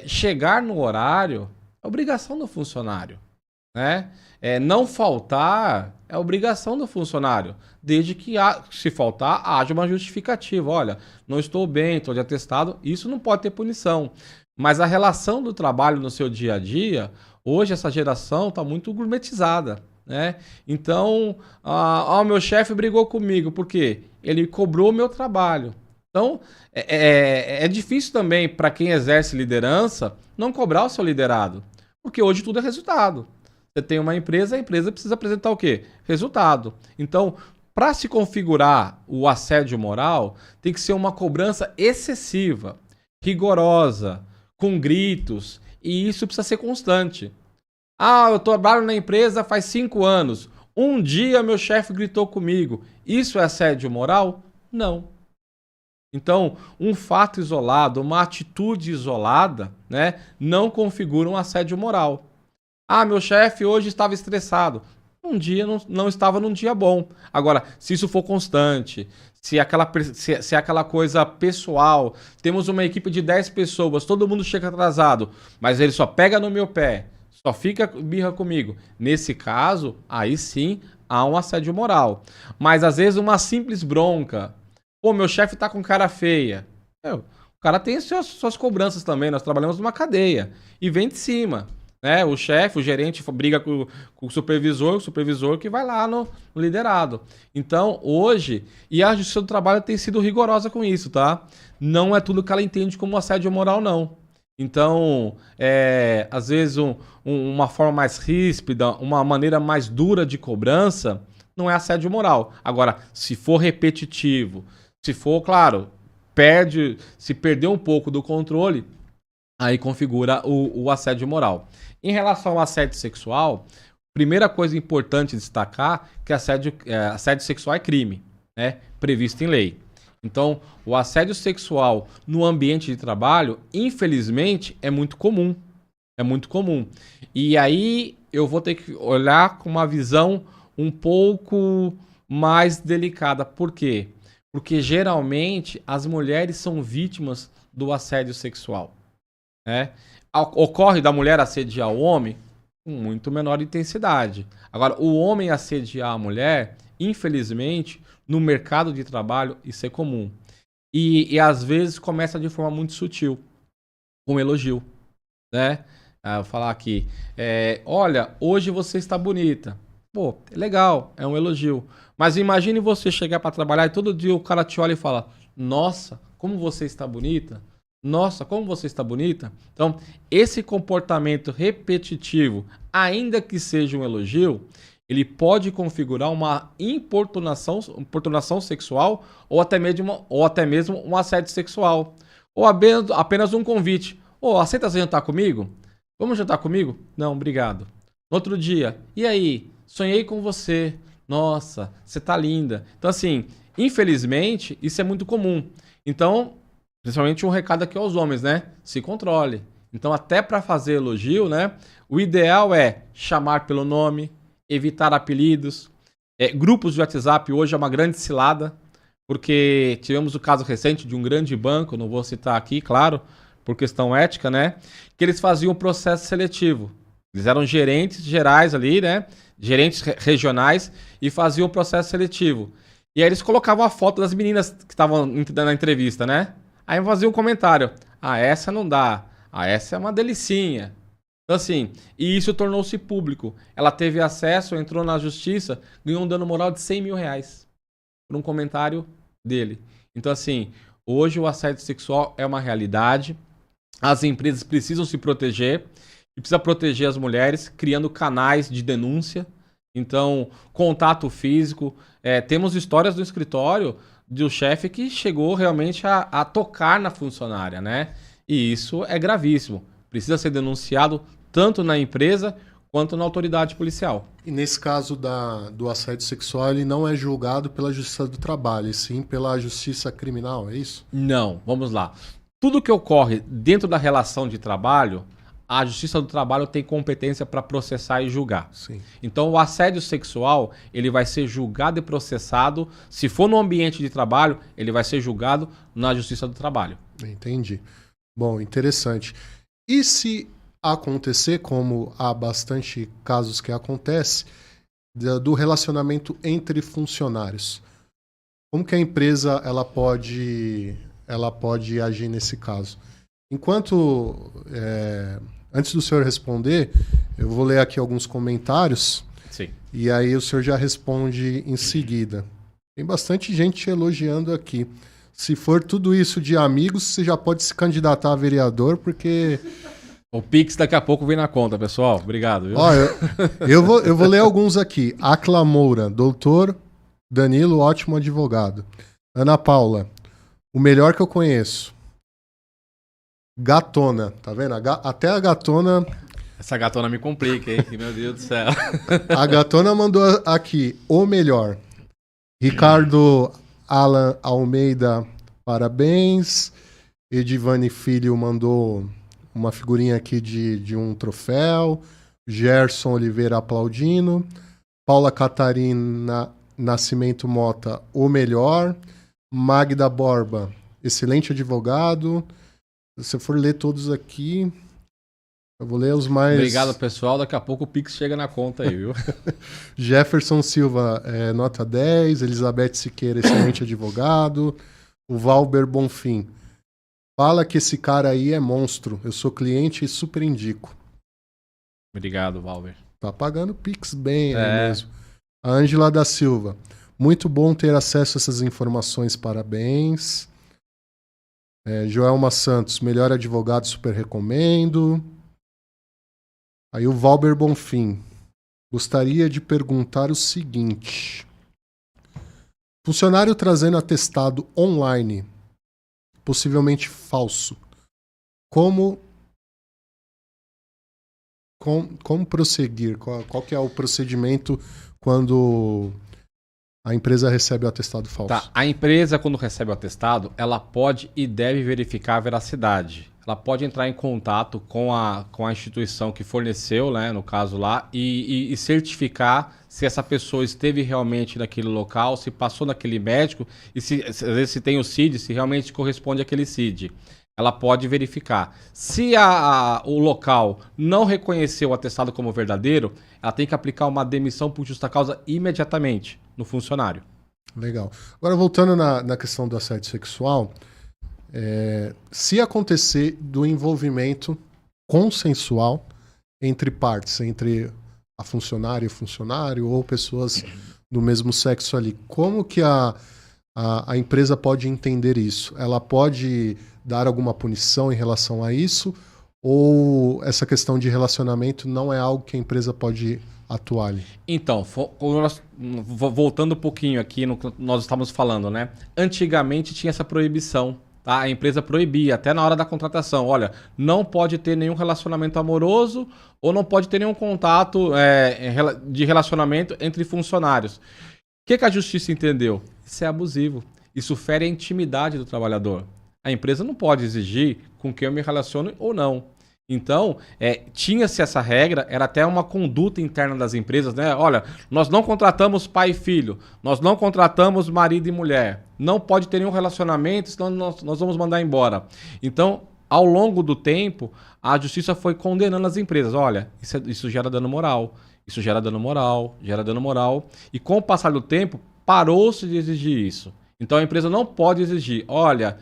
chegar no horário é obrigação do funcionário, né? Não faltar é obrigação do funcionário, desde que, se faltar, haja uma justificativa. Olha, não estou bem, estou de atestado, isso não pode ter punição. Mas a relação do trabalho no seu dia a dia, hoje essa geração está muito gourmetizada, né? Então, o meu chefe brigou comigo, por quê? Ele cobrou o meu trabalho. Então, é difícil também para quem exerce liderança não cobrar o seu liderado, porque hoje tudo é resultado. Você tem uma empresa, a empresa precisa apresentar o quê? Resultado. Então, para se configurar o assédio moral, tem que ser uma cobrança excessiva, rigorosa, com gritos, e isso precisa ser constante. Eu trabalho na empresa faz 5 anos. Um dia meu chefe gritou comigo. Isso é assédio moral? Não. Então, um fato isolado, uma atitude isolada, né, não configura um assédio moral. Meu chefe hoje estava estressado. Um dia não estava num dia bom. Agora, se isso for constante, se é aquela coisa pessoal, temos uma equipe de 10 pessoas, todo mundo chega atrasado, mas ele só pega no meu pé, só fica birra comigo. Nesse caso, aí sim há um assédio moral. Mas às vezes uma simples bronca. Meu chefe tá com cara feia. O cara tem suas cobranças também. Nós trabalhamos numa cadeia. E vem de cima, né? O chefe, o gerente briga com o supervisor que vai lá no liderado. Então, hoje, e a Justiça do Trabalho tem sido rigorosa com isso, tá? Não é tudo que ela entende como assédio moral, não. Então, às vezes uma forma mais ríspida, uma maneira mais dura de cobrança, não é assédio moral. Agora, se for repetitivo, se for, claro, se perder um pouco do controle, aí configura o assédio moral. Em relação ao assédio sexual, primeira coisa importante destacar que assédio sexual é crime, né? Previsto em lei. Então, o assédio sexual no ambiente de trabalho, infelizmente, é muito comum. É muito comum. E aí eu vou ter que olhar com uma visão um pouco mais delicada. Por quê? Porque geralmente as mulheres são vítimas do assédio sexual, né? Ocorre da mulher assediar o homem com muito menor intensidade. Agora, o homem assediar a mulher, infelizmente, no mercado de trabalho, isso é comum. E às vezes começa de forma muito sutil, com elogio, né? Eu vou falar aqui, olha, hoje você está bonita. Pô, legal, é um elogio. Mas imagine você chegar para trabalhar e todo dia o cara te olha e fala: nossa, como você está bonita. Nossa, como você está bonita. Então, esse comportamento repetitivo, ainda que seja um elogio, ele pode configurar uma importunação sexual ou até mesmo um assédio sexual. Ou apenas um convite. Aceita jantar comigo? Vamos jantar comigo? Não, obrigado. No outro dia, e aí? Sonhei com você. Nossa, você tá linda. Então, assim, infelizmente, isso é muito comum. Então, principalmente um recado aqui aos homens, né? Se controle. Então, até para fazer elogio, né? O ideal é chamar pelo nome, evitar apelidos. Grupos de WhatsApp hoje é uma grande cilada, porque tivemos o caso recente de um grande banco, não vou citar aqui, claro, por questão ética, né? Que eles faziam um processo seletivo. Eles eram gerentes gerais ali, né? Gerentes regionais e faziam um processo seletivo. E aí eles colocavam a foto das meninas que estavam na entrevista, né? Aí faziam um comentário. Essa não dá. Essa é uma delicinha. Então assim, e isso tornou-se público. Ela teve acesso, entrou na justiça, ganhou um dano moral de R$100 mil por um comentário dele. Então assim, hoje o assédio sexual é uma realidade. As empresas precisam se proteger. E precisa proteger as mulheres, criando canais de denúncia. Então, contato físico. Temos histórias do escritório do chefe que chegou realmente a tocar na funcionária, né? E isso é gravíssimo. Precisa ser denunciado tanto na empresa quanto na autoridade policial. E nesse caso do assédio sexual, ele não é julgado pela Justiça do Trabalho, e sim pela Justiça Criminal, é isso? Não, vamos lá. Tudo que ocorre dentro da relação de trabalho, a Justiça do Trabalho tem competência para processar e julgar. Sim. Então, o assédio sexual, ele vai ser julgado e processado. Se for no ambiente de trabalho, ele vai ser julgado na Justiça do Trabalho. Entendi. Bom, interessante. E se acontecer, como há bastante casos que acontece, do relacionamento entre funcionários, como que a empresa ela pode agir nesse caso? Antes do senhor responder, eu vou ler aqui alguns comentários. Sim. E aí o senhor já responde em seguida. Tem bastante gente elogiando aqui. Se for tudo isso de amigos, você já pode se candidatar a vereador, porque... O Pix daqui a pouco vem na conta, pessoal. Obrigado. Viu? Ó, eu vou ler alguns aqui. Acla Moura, doutor Danilo, ótimo advogado. Ana Paula, o melhor que eu conheço. Gatona, tá vendo? Até a Gatona... Essa gatona me complica, hein? Meu Deus do céu. A Gatona mandou aqui, o melhor. Ricardo Alan Almeida, parabéns. Edivane Filho mandou uma figurinha aqui de um troféu. Gerson Oliveira aplaudindo. Paula Catarina Nascimento Mota, o melhor. Magda Borba, excelente advogado. Se você for ler todos aqui, eu vou ler os mais... Obrigado, pessoal. Daqui a pouco o Pix chega na conta aí, viu? Jefferson Silva, nota 10. Elizabeth Siqueira, excelente advogado. O Valber Bonfim. Fala que esse cara aí é monstro. Eu sou cliente e super indico. Obrigado, Valber. Tá pagando Pix bem aí mesmo. A Ângela da Silva. Muito bom ter acesso a essas informações. Parabéns. Joelma Santos, melhor advogado, super recomendo. Aí o Valber Bonfim. Gostaria de perguntar o seguinte. Funcionário trazendo atestado online, possivelmente falso. Como prosseguir? Qual que é o procedimento quando a empresa recebe o atestado falso? Tá. A empresa, quando recebe o atestado, ela pode e deve verificar a veracidade. Ela pode entrar em contato com a instituição que forneceu, né, no caso lá, e certificar se essa pessoa esteve realmente naquele local, se passou naquele médico, e às vezes se tem o CID, se realmente corresponde àquele CID. Ela pode verificar. Se o local não reconheceu o atestado como verdadeiro, ela tem que aplicar uma demissão por justa causa imediatamente no funcionário. Legal. Agora, voltando na questão do assédio sexual, se acontecer do envolvimento consensual entre partes, entre a funcionária e o funcionário, ou pessoas do mesmo sexo ali, como que a empresa pode entender isso? Ela pode dar alguma punição em relação a isso? Ou essa questão de relacionamento não é algo que a empresa pode atuar ali? Então, voltando um pouquinho aqui no que nós estávamos falando, né? Antigamente tinha essa proibição, tá? A empresa proibia, até na hora da contratação. Olha, não pode ter nenhum relacionamento amoroso ou não pode ter nenhum contato de relacionamento entre funcionários. O que a justiça entendeu? Isso é abusivo. Isso fere a intimidade do trabalhador. A empresa não pode exigir com quem eu me relaciono ou não. Então, tinha-se essa regra, era até uma conduta interna das empresas, né? Olha, nós não contratamos pai e filho, nós não contratamos marido e mulher, não pode ter nenhum relacionamento, senão nós vamos mandar embora. Então, ao longo do tempo, a justiça foi condenando as empresas. Olha, isso gera dano moral, isso gera dano moral, gera dano moral. E com o passar do tempo, parou-se de exigir isso. Então, a empresa não pode exigir, olha,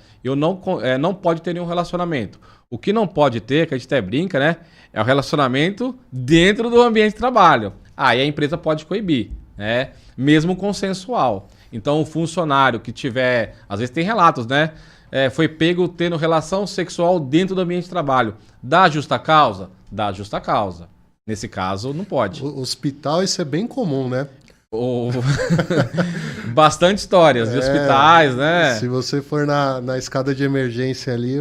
não pode ter nenhum relacionamento. O que não pode ter, que a gente até brinca, né? É o relacionamento dentro do ambiente de trabalho. Aí a empresa pode coibir, né? Mesmo consensual. Então, o funcionário que tiver... Às vezes tem relatos, né? Foi pego tendo relação sexual dentro do ambiente de trabalho. Dá justa causa? Dá justa causa. Nesse caso, não pode. O hospital, isso é bem comum, né? Bastante histórias de hospitais, né? Se você for na escada de emergência ali...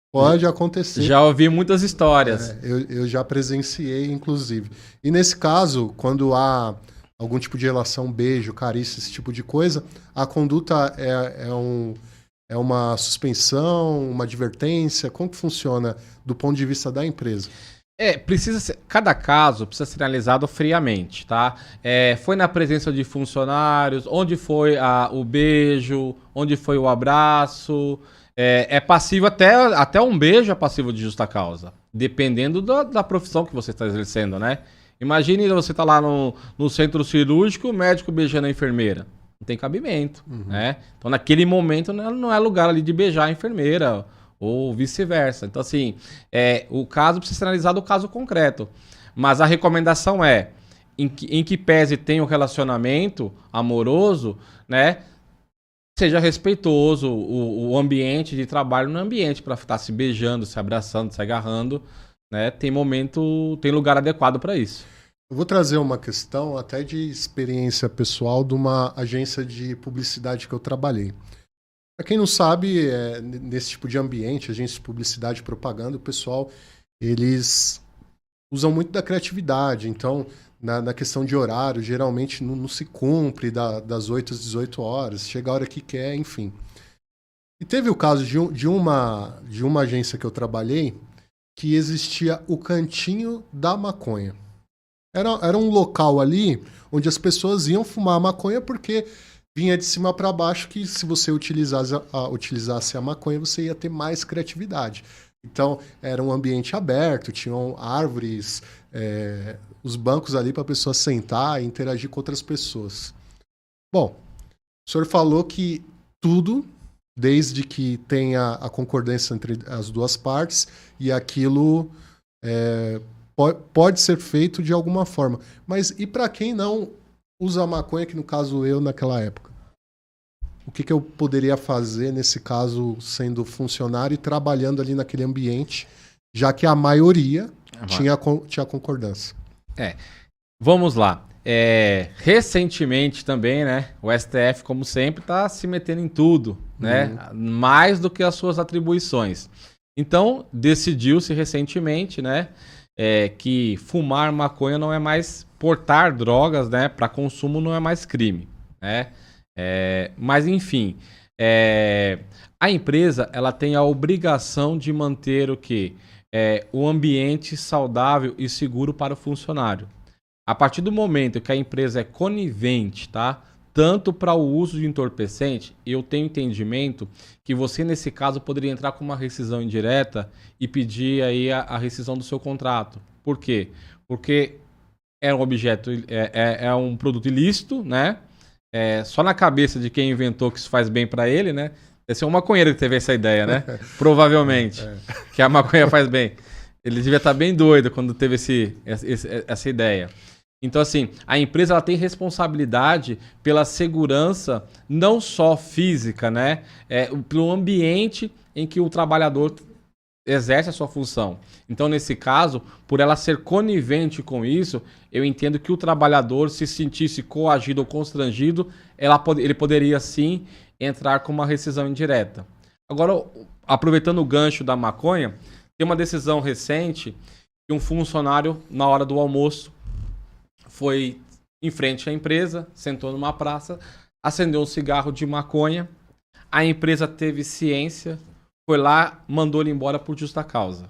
Pode acontecer. Já ouvi muitas histórias. Eu já presenciei, inclusive. E nesse caso, quando há algum tipo de relação, beijo, carícia, esse tipo de coisa, a conduta é uma suspensão, uma advertência? Como que funciona do ponto de vista da empresa? Cada caso precisa ser analisado friamente, tá? Foi na presença de funcionários, onde foi o beijo, onde foi o abraço... É passivo, até um beijo é passivo de justa causa, dependendo da profissão que você está exercendo, né? Imagine você tá lá no centro cirúrgico, o médico beijando a enfermeira. Não tem cabimento, né? Então, naquele momento, não é lugar ali de beijar a enfermeira ou vice-versa. Então, assim, o caso precisa ser analisado o caso concreto. Mas a recomendação em que pese tem um relacionamento amoroso, né? Seja respeitoso, o ambiente de trabalho não é ambiente para estar se beijando, se abraçando, se agarrando, né? Tem lugar adequado para isso. Eu vou trazer uma questão até de experiência pessoal de uma agência de publicidade que eu trabalhei. Para quem não sabe, nesse tipo de ambiente, agência de publicidade e propaganda, o pessoal, eles usam muito da criatividade. Então, na questão de horário, geralmente não se cumpre das 8 às 18 horas, chega a hora que quer, enfim. E teve o caso de uma agência que eu trabalhei que existia o cantinho da maconha. Era um local ali onde as pessoas iam fumar maconha porque vinha de cima para baixo que se você utilizasse a maconha, você ia ter mais criatividade. Então, era um ambiente aberto, tinham árvores, os bancos ali para a pessoa sentar e interagir com outras pessoas. Bom, o senhor falou que tudo, desde que tenha a concordância entre as duas partes, e aquilo pode ser feito de alguma forma. Mas e para quem não usa maconha, que no caso eu naquela época? O que eu poderia fazer nesse caso, sendo funcionário e trabalhando ali naquele ambiente, já que a maioria tinha concordância? Vamos lá. Recentemente também, né, o STF, como sempre, está se metendo em tudo, né, mais do que as suas atribuições. Então, decidiu-se recentemente, né, que fumar maconha não é mais portar drogas, né, para consumo não é mais crime, né? Mas, enfim, a empresa ela tem a obrigação de manter o quê? O ambiente saudável e seguro para o funcionário. A partir do momento que a empresa é conivente, tá? Tanto para o uso de entorpecente, eu tenho entendimento que você, nesse caso, poderia entrar com uma rescisão indireta e pedir aí a rescisão do seu contrato. Por quê? Porque é um objeto, é um produto ilícito, né? Só na cabeça de quem inventou que isso faz bem para ele, né? Esse é um maconheiro que teve essa ideia, né? Provavelmente. Que a maconha faz bem. Ele devia estar bem doido quando teve essa ideia. Então, assim, a empresa ela tem responsabilidade pela segurança, não só física, né? Pelo ambiente em que o trabalhador exerce a sua função. Então, nesse caso, por ela ser conivente com isso, eu entendo que o trabalhador, se sentisse coagido ou constrangido, ele poderia sim entrar com uma rescisão indireta. Agora, aproveitando o gancho da maconha, tem uma decisão recente que um funcionário, na hora do almoço, foi em frente à empresa, sentou numa praça, acendeu um cigarro de maconha, a empresa teve ciência, foi lá, mandou ele embora por justa causa.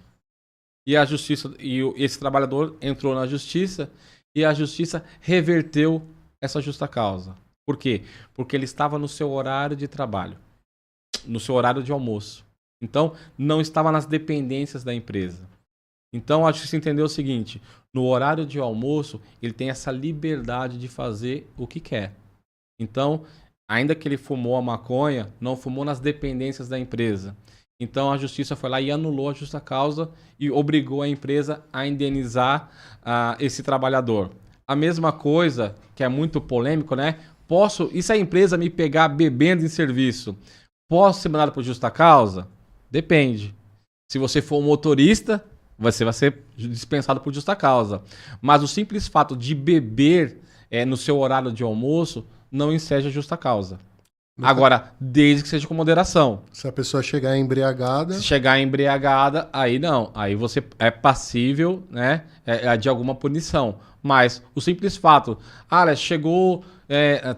E a justiça, esse trabalhador entrou na justiça e a justiça reverteu essa justa causa. Por quê? Porque ele estava no seu horário de trabalho, no seu horário de almoço. Então, não estava nas dependências da empresa. Então, a justiça entendeu o seguinte, no horário de almoço, ele tem essa liberdade de fazer o que quer. Então, ainda que ele fumou a maconha, não fumou nas dependências da empresa. Então a justiça foi lá e anulou a justa causa e obrigou a empresa a indenizar esse trabalhador. A mesma coisa, que é muito polêmico, né? E se a empresa me pegar bebendo em serviço, posso ser mandado por justa causa? Depende. Se você for um motorista, você vai ser dispensado por justa causa. Mas o simples fato de beber no seu horário de almoço não enseja justa causa. Agora, desde que seja com moderação. Se a pessoa chegar embriagada... Se chegar embriagada, aí não. Aí você é passível, né, de alguma punição. Mas o simples fato, chegou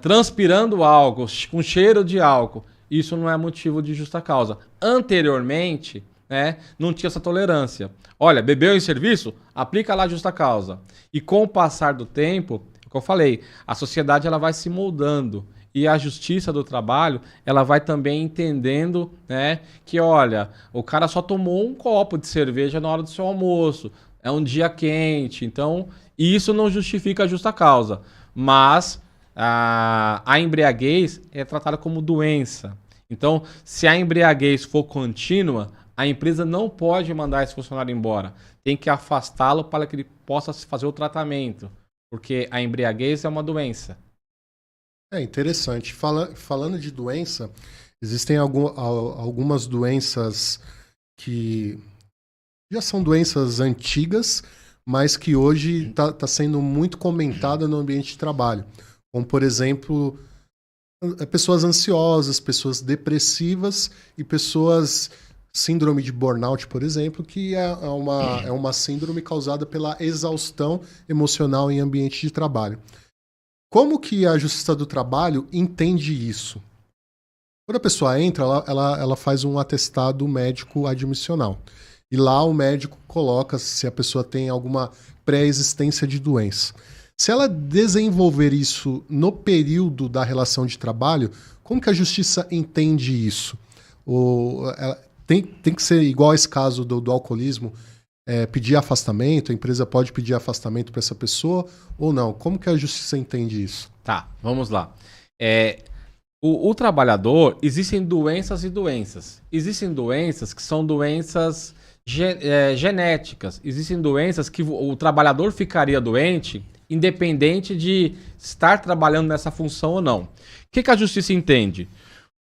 transpirando álcool, com cheiro de álcool, isso não é motivo de justa causa. Anteriormente, né, não tinha essa tolerância. Olha, bebeu em serviço? Aplica lá a justa causa. E com o passar do tempo, como eu falei, a sociedade ela vai se moldando. E a justiça do trabalho, ela vai também entendendo, né, que, olha, o cara só tomou um copo de cerveja na hora do seu almoço, é um dia quente, então isso não justifica a justa causa. Mas a embriaguez é tratada como doença. Então, se a embriaguez for contínua, a empresa não pode mandar esse funcionário embora. Tem que afastá-lo para que ele possa fazer o tratamento, porque a embriaguez é uma doença. É interessante. Falando de doença, existem algumas doenças que já são doenças antigas, mas que hoje está sendo muito comentada no ambiente de trabalho. Como, por exemplo, pessoas ansiosas, pessoas depressivas e pessoas... Síndrome de burnout, por exemplo, que é uma síndrome causada pela exaustão emocional em ambiente de trabalho. Como que a Justiça do Trabalho entende isso? Quando a pessoa entra, ela faz um atestado médico admissional. E lá o médico coloca se a pessoa tem alguma pré-existência de doença. Se ela desenvolver isso no período da relação de trabalho, como que a Justiça entende isso? Tem que ser igual a esse caso do alcoolismo, pedir afastamento, a empresa pode pedir afastamento para essa pessoa ou não? Como que a justiça entende isso? Tá, vamos lá. O trabalhador, existem doenças e doenças. Existem doenças que são doenças genéticas. Existem doenças que o trabalhador ficaria doente independente de estar trabalhando nessa função ou não. O que a justiça entende?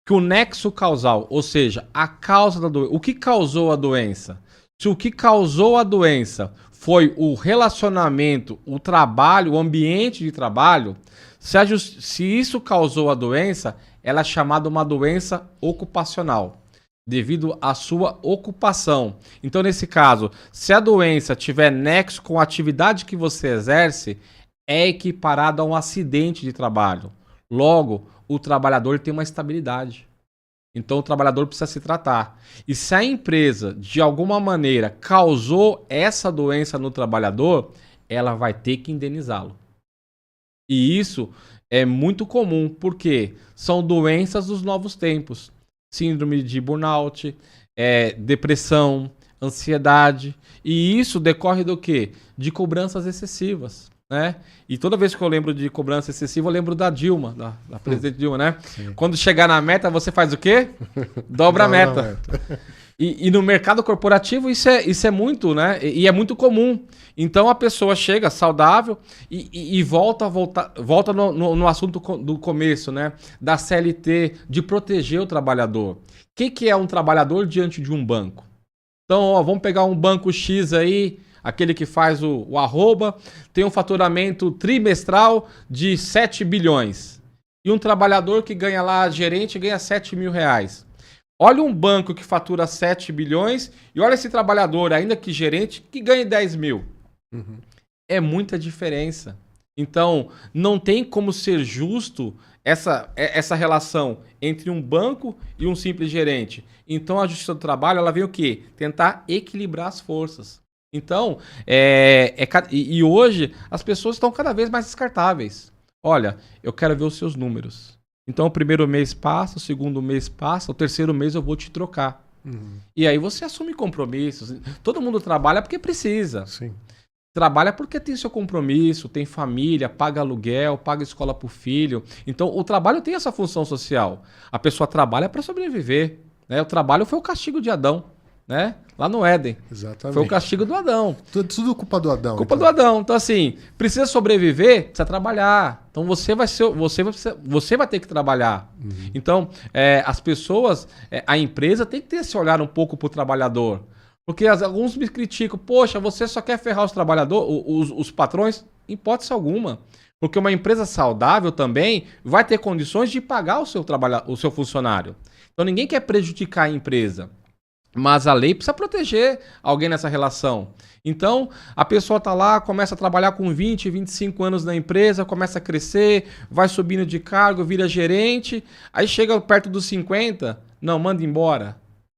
Que o nexo causal, ou seja, a causa da doença, o que causou a doença? Se o que causou a doença foi o relacionamento, o trabalho, o ambiente de trabalho, se isso causou a doença, ela é chamada uma doença ocupacional, devido à sua ocupação. Então, nesse caso, se a doença tiver nexo com a atividade que você exerce, é equiparada a um acidente de trabalho. Logo, o trabalhador tem uma estabilidade. Então o trabalhador precisa se tratar. E se a empresa, de alguma maneira, causou essa doença no trabalhador, ela vai ter que indenizá-lo. E isso é muito comum, porque são doenças dos novos tempos. Síndrome de burnout, depressão, ansiedade. E isso decorre do quê? De cobranças excessivas. Né? E toda vez que eu lembro de cobrança excessiva, eu lembro da Dilma, da presidente Dilma, né? Sim. Quando chegar na meta, você faz o quê? Dobra a meta. E no mercado corporativo isso é muito, né? E é muito comum. Então a pessoa chega saudável e volta no assunto do começo, né? Da CLT, de proteger o trabalhador. O que é um trabalhador diante de um banco? Então, ó, vamos pegar um banco X aí, aquele que faz o arroba, tem um faturamento trimestral de 7 bilhões. E um trabalhador que ganha lá, gerente, ganha 7 mil reais. Olha um banco que fatura 7 bilhões e olha esse trabalhador, ainda que gerente, que ganha 10 mil. Uhum. É muita diferença. Então, não tem como ser justo essa relação entre um banco e um simples gerente. Então, a Justiça do Trabalho, ela vem o quê? Tentar equilibrar as forças. Então, e hoje, as pessoas estão cada vez mais descartáveis. Olha, eu quero ver os seus números. Então, o primeiro mês passa, o segundo mês passa, o terceiro mês eu vou te trocar. Uhum. E aí você assume compromissos. Todo mundo trabalha porque precisa. Sim. Trabalha porque tem seu compromisso, tem família, paga aluguel, paga escola pro filho. Então, o trabalho tem essa função social. A pessoa trabalha para sobreviver, né? O trabalho foi o castigo de Adão, né? Lá no Éden. Exatamente. Foi o castigo do Adão. Tudo culpa do Adão. Culpa então. do Adão. Então, assim, precisa sobreviver, precisa trabalhar. Então, você vai ter que trabalhar. Uhum. Então, as pessoas, a empresa tem que ter esse olhar um pouco pro trabalhador. Porque alguns me criticam, poxa, você só quer ferrar os trabalhadores, os patrões? Em hipótese alguma. Porque uma empresa saudável também vai ter condições de pagar o seu funcionário. Então ninguém quer prejudicar a empresa. Mas a lei precisa proteger alguém nessa relação. Então, a pessoa está lá, começa a trabalhar com 20, 25 anos na empresa, começa a crescer, vai subindo de cargo, vira gerente, aí chega perto dos 50, não, manda embora.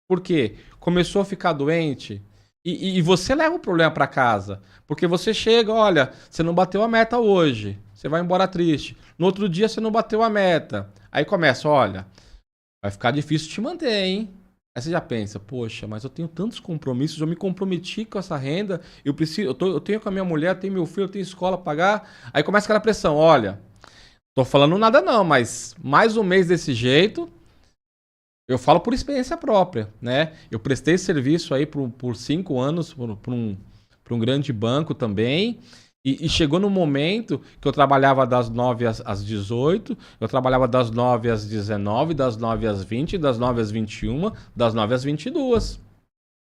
Por quê? Começou a ficar doente e você leva o problema para casa. Porque você chega, olha, você não bateu a meta hoje, você vai embora triste. No outro dia você não bateu a meta. Aí começa, olha, vai ficar difícil te manter, hein? Aí você já pensa, poxa, mas eu tenho tantos compromissos, eu me comprometi com essa renda, eu tenho com a minha mulher, eu tenho meu filho, eu tenho escola a pagar. Aí começa aquela pressão, olha, tô falando nada não, mas mais um mês desse jeito... Eu falo por experiência própria, né? Eu prestei serviço aí por 5 anos para um grande banco também. E chegou no momento que eu trabalhava das 9 às 18, eu trabalhava das 9 às 19, das 9 às 20, das 9 às 21, das 9 às 22.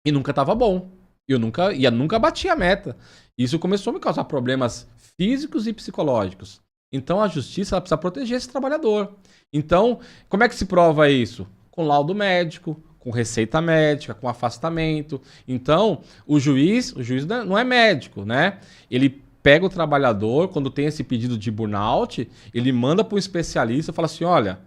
E nunca estava bom. Eu nunca bati a meta. Isso começou a me causar problemas físicos e psicológicos. Então a justiça ela precisa proteger esse trabalhador. Então, como é que se prova isso? Com laudo médico, com receita médica, com afastamento. Então, o juiz não é médico, né? Ele pega o trabalhador, quando tem esse pedido de burnout, ele manda para um especialista e fala assim, olha,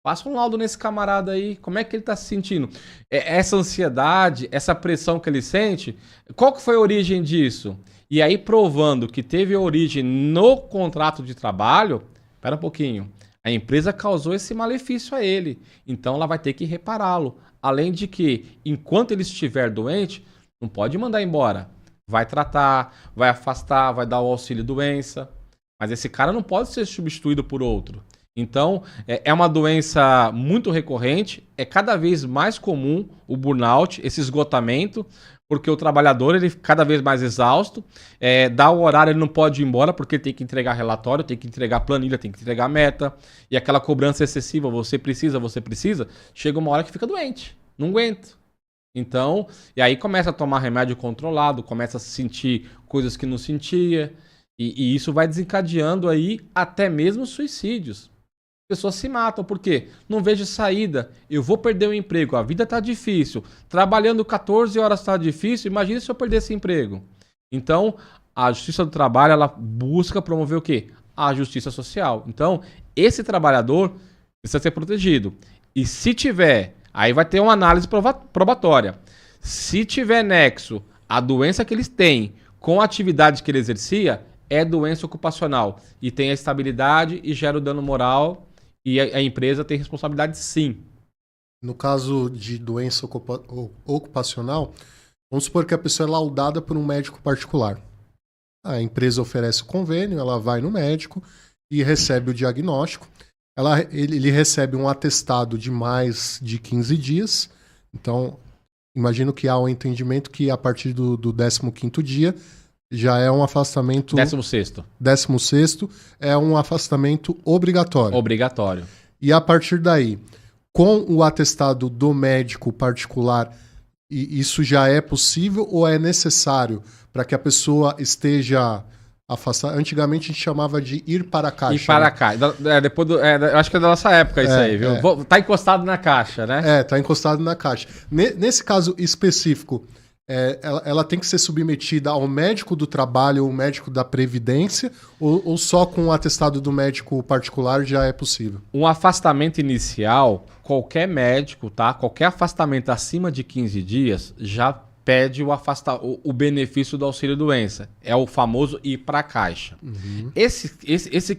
passa um laudo nesse camarada aí, como é que ele está se sentindo? Essa ansiedade, essa pressão que ele sente, qual que foi a origem disso? E aí, provando que teve origem no contrato de trabalho, espera um pouquinho, a empresa causou esse malefício a ele. Então, ela vai ter que repará-lo. Além de que, enquanto ele estiver doente, não pode mandar embora. Vai tratar, vai afastar, vai dar o auxílio-doença. Mas esse cara não pode ser substituído por outro. Então, é uma doença muito recorrente. É cada vez mais comum o burnout, esse esgotamento, porque o trabalhador ele cada vez mais exausto, dá o horário, ele não pode ir embora porque tem que entregar relatório, tem que entregar planilha, tem que entregar meta, e aquela cobrança excessiva, você precisa, chega uma hora que fica doente, não aguenta. Então, e aí começa a tomar remédio controlado, começa a sentir coisas que não sentia, e isso vai desencadeando aí até mesmo suicídios. Pessoas se matam, por quê? Não vejo saída, eu vou perder o emprego, a vida tá difícil, trabalhando 14 horas tá difícil, imagina se eu perder esse emprego. Então, a Justiça do Trabalho, ela busca promover o quê? A justiça social. Então, esse trabalhador precisa ser protegido. E se tiver, aí vai ter uma análise probatória. Se tiver nexo a doença que eles têm com a atividade que ele exercia, é doença ocupacional. E tem a estabilidade e gera o dano moral. E a empresa tem responsabilidade, sim. No caso de doença ocupacional, vamos supor que a pessoa é laudada por um médico particular. A empresa oferece o convênio, ela vai no médico e recebe o diagnóstico. Ele recebe um atestado de mais de 15 dias. Então, imagino que há um entendimento que a partir do 15º dia já é um afastamento... 16º. 16º é um afastamento obrigatório. Obrigatório. E a partir daí, com o atestado do médico particular E isso já é possível ou é necessário para que a pessoa esteja afastada? Antigamente a gente chamava de ir para a caixa. Ir para a caixa. Eu acho que é da nossa época isso aí, viu? Tá encostado na caixa, né? Tá encostado na caixa. Nesse caso específico, ela tem que ser submetida ao médico do trabalho ou médico da Previdência, ou só com o atestado do médico particular já é possível? Um afastamento inicial, qualquer médico, tá? Qualquer afastamento acima de 15 dias já pede o benefício do auxílio-doença. É o famoso ir para a caixa. Uhum. Esses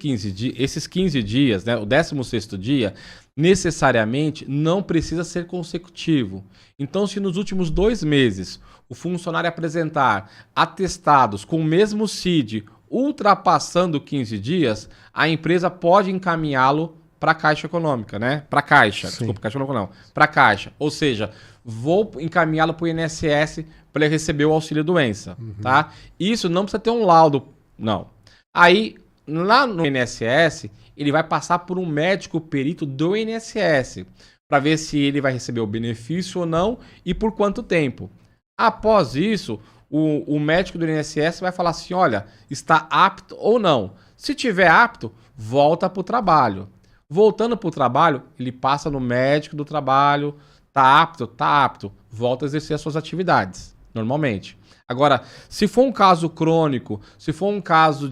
15 dias, né, o 16º dia, necessariamente não precisa ser consecutivo. Então, se nos últimos 2 meses o funcionário apresentar atestados com o mesmo CID ultrapassando 15 dias, a empresa pode encaminhá-lo para a Caixa Econômica, né? Para a Caixa, Sim. desculpa, Caixa Econômica não, para a Caixa. Ou seja, vou encaminhá-lo para o INSS para ele receber o auxílio-doença, tá? Isso não precisa ter um laudo, não. Aí, lá no INSS, ele vai passar por um médico perito do INSS para ver se ele vai receber o benefício ou não e por quanto tempo. Após isso, o médico do INSS vai falar assim, olha, está apto ou não. Se tiver apto, volta para o trabalho. Voltando para o trabalho, ele passa no médico do trabalho, tá apto, volta a exercer as suas atividades, normalmente. Agora, se for um caso crônico, se for um caso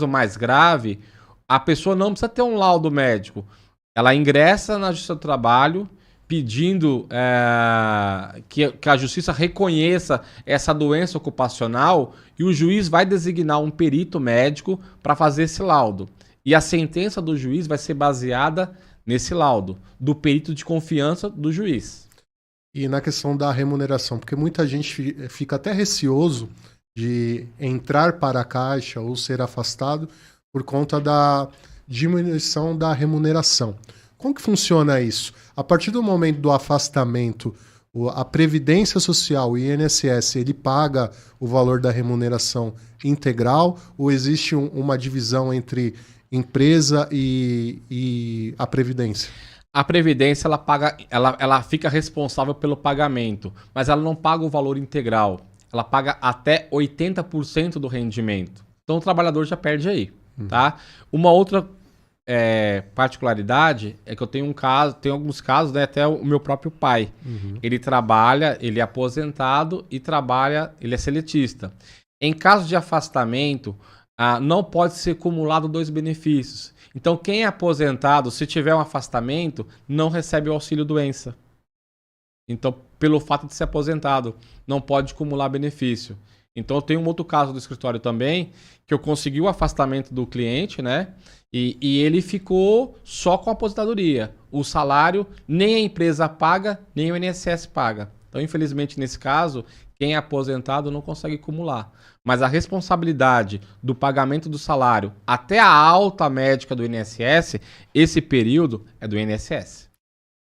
mais grave, a pessoa não precisa ter um laudo médico. Ela ingressa na Justiça do Trabalho pedindo que a Justiça reconheça essa doença ocupacional e o juiz vai designar um perito médico para fazer esse laudo. E a sentença do juiz vai ser baseada nesse laudo, do perito de confiança do juiz. E na questão da remuneração, porque muita gente fica até receoso de entrar para a Caixa ou ser afastado por conta da diminuição da remuneração. Como que funciona isso? A partir do momento do afastamento, a Previdência Social, o INSS, ele paga o valor da remuneração integral ou existe uma divisão entre empresa e a Previdência? A Previdência ela fica responsável pelo pagamento, mas ela não paga o valor integral. Ela paga até 80% do rendimento. Então o trabalhador já perde aí, tá? Uma outra particularidade é que eu tenho alguns casos, né, até o meu próprio pai. Ele trabalha, ele é aposentado e ele é seletista. Em caso de afastamento, não pode ser acumulado 2 benefícios. Então, quem é aposentado, se tiver um afastamento, não recebe o auxílio-doença. Então, pelo fato de ser aposentado, não pode acumular benefício. Então, eu tenho um outro caso do escritório também, que eu consegui o afastamento do cliente, né? E ele ficou só com a aposentadoria. O salário nem a empresa paga, nem o INSS paga. Então, infelizmente, nesse caso, quem é aposentado não consegue acumular. Mas a responsabilidade do pagamento do salário até a alta médica do INSS, esse período é do INSS.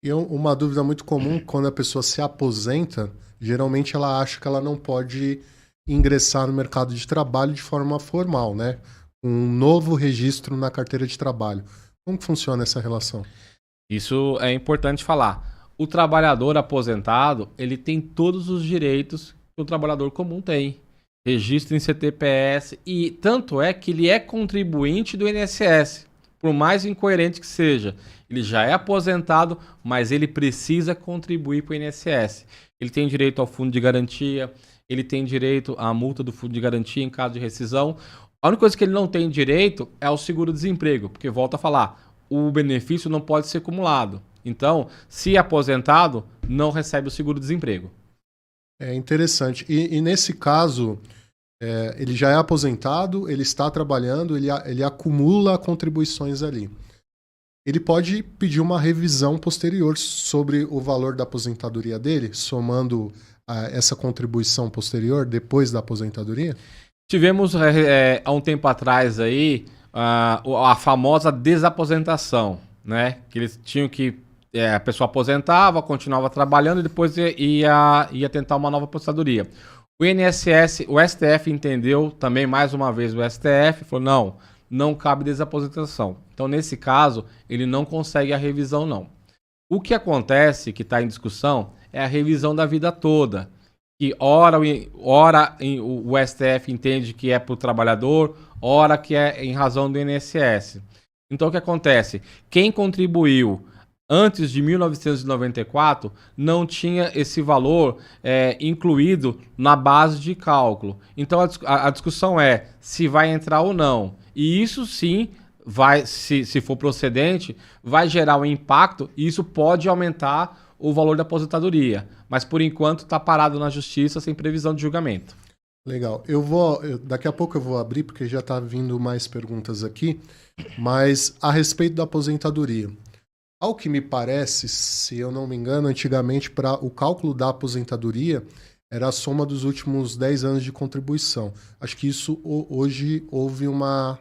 E uma dúvida muito comum, quando a pessoa se aposenta, geralmente ela acha que ela não pode ingressar no mercado de trabalho de forma formal, né? Um novo registro na carteira de trabalho. Como que funciona essa relação? Isso é importante falar. O trabalhador aposentado, ele tem todos os direitos que o trabalhador comum tem. Registro em CTPS e tanto é que ele é contribuinte do INSS. Por mais incoerente que seja, ele já é aposentado, mas ele precisa contribuir para o INSS. Ele tem direito ao fundo de garantia, ele tem direito à multa do fundo de garantia em caso de rescisão. A única coisa que ele não tem direito é ao seguro-desemprego, porque volta a falar, o benefício não pode ser acumulado. Então, se aposentado, não recebe o seguro-desemprego. É interessante. E nesse caso, ele já é aposentado, ele está trabalhando, ele acumula contribuições ali. Ele pode pedir uma revisão posterior sobre o valor da aposentadoria dele, somando essa contribuição posterior depois da aposentadoria? Tivemos há um tempo atrás aí a famosa desaposentação, né? Que eles tinham que a pessoa aposentava, continuava trabalhando e depois ia tentar uma nova aposentadoria. O INSS, o STF entendeu também mais uma vez, o STF falou não cabe desaposentação. Então nesse caso ele não consegue a revisão não. O que acontece, que está em discussão, é a revisão da vida toda. Que ora o STF entende que é para o trabalhador, ora que é em razão do INSS. Então o que acontece? Quem contribuiu antes de 1994 não tinha esse valor incluído na base de cálculo. Então a discussão é se vai entrar ou não. E isso sim vai, se for procedente, vai gerar um impacto e isso pode aumentar o valor da aposentadoria. Mas por enquanto está parado na justiça sem previsão de julgamento. Legal. Daqui a pouco eu vou abrir, porque já está vindo mais perguntas aqui, mas a respeito da aposentadoria. Ao que me parece, se eu não me engano, antigamente para o cálculo da aposentadoria era a soma dos últimos 10 anos de contribuição. Acho que isso hoje houve uma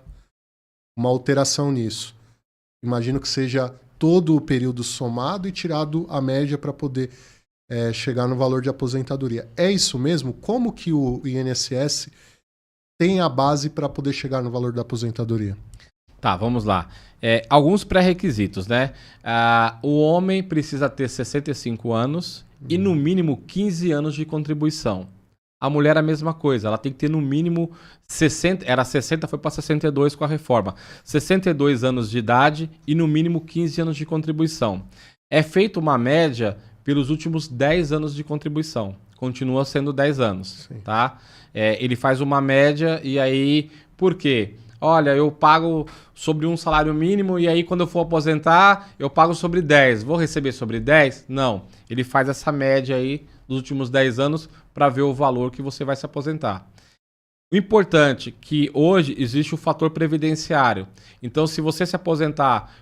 alteração nisso. Imagino que seja todo o período somado e tirado a média para poder chegar no valor de aposentadoria. É isso mesmo? Como que o INSS tem a base para poder chegar no valor da aposentadoria? Tá, vamos lá. Alguns pré-requisitos, né? O homem precisa ter 65 anos e no mínimo 15 anos de contribuição. A mulher a mesma coisa, ela tem que ter no mínimo 60, era 60, foi para 62 com a reforma. 62 anos de idade e no mínimo 15 anos de contribuição. É feita uma média pelos últimos 10 anos de contribuição. Continua sendo 10 anos, sim, tá? Ele faz uma média e aí, por quê? Olha, eu pago sobre um salário mínimo e aí quando eu for aposentar, eu pago sobre 10. Vou receber sobre 10? Não. Ele faz essa média aí dos últimos 10 anos para ver o valor que você vai se aposentar. O importante é que hoje existe o fator previdenciário. Então, se você se aposentar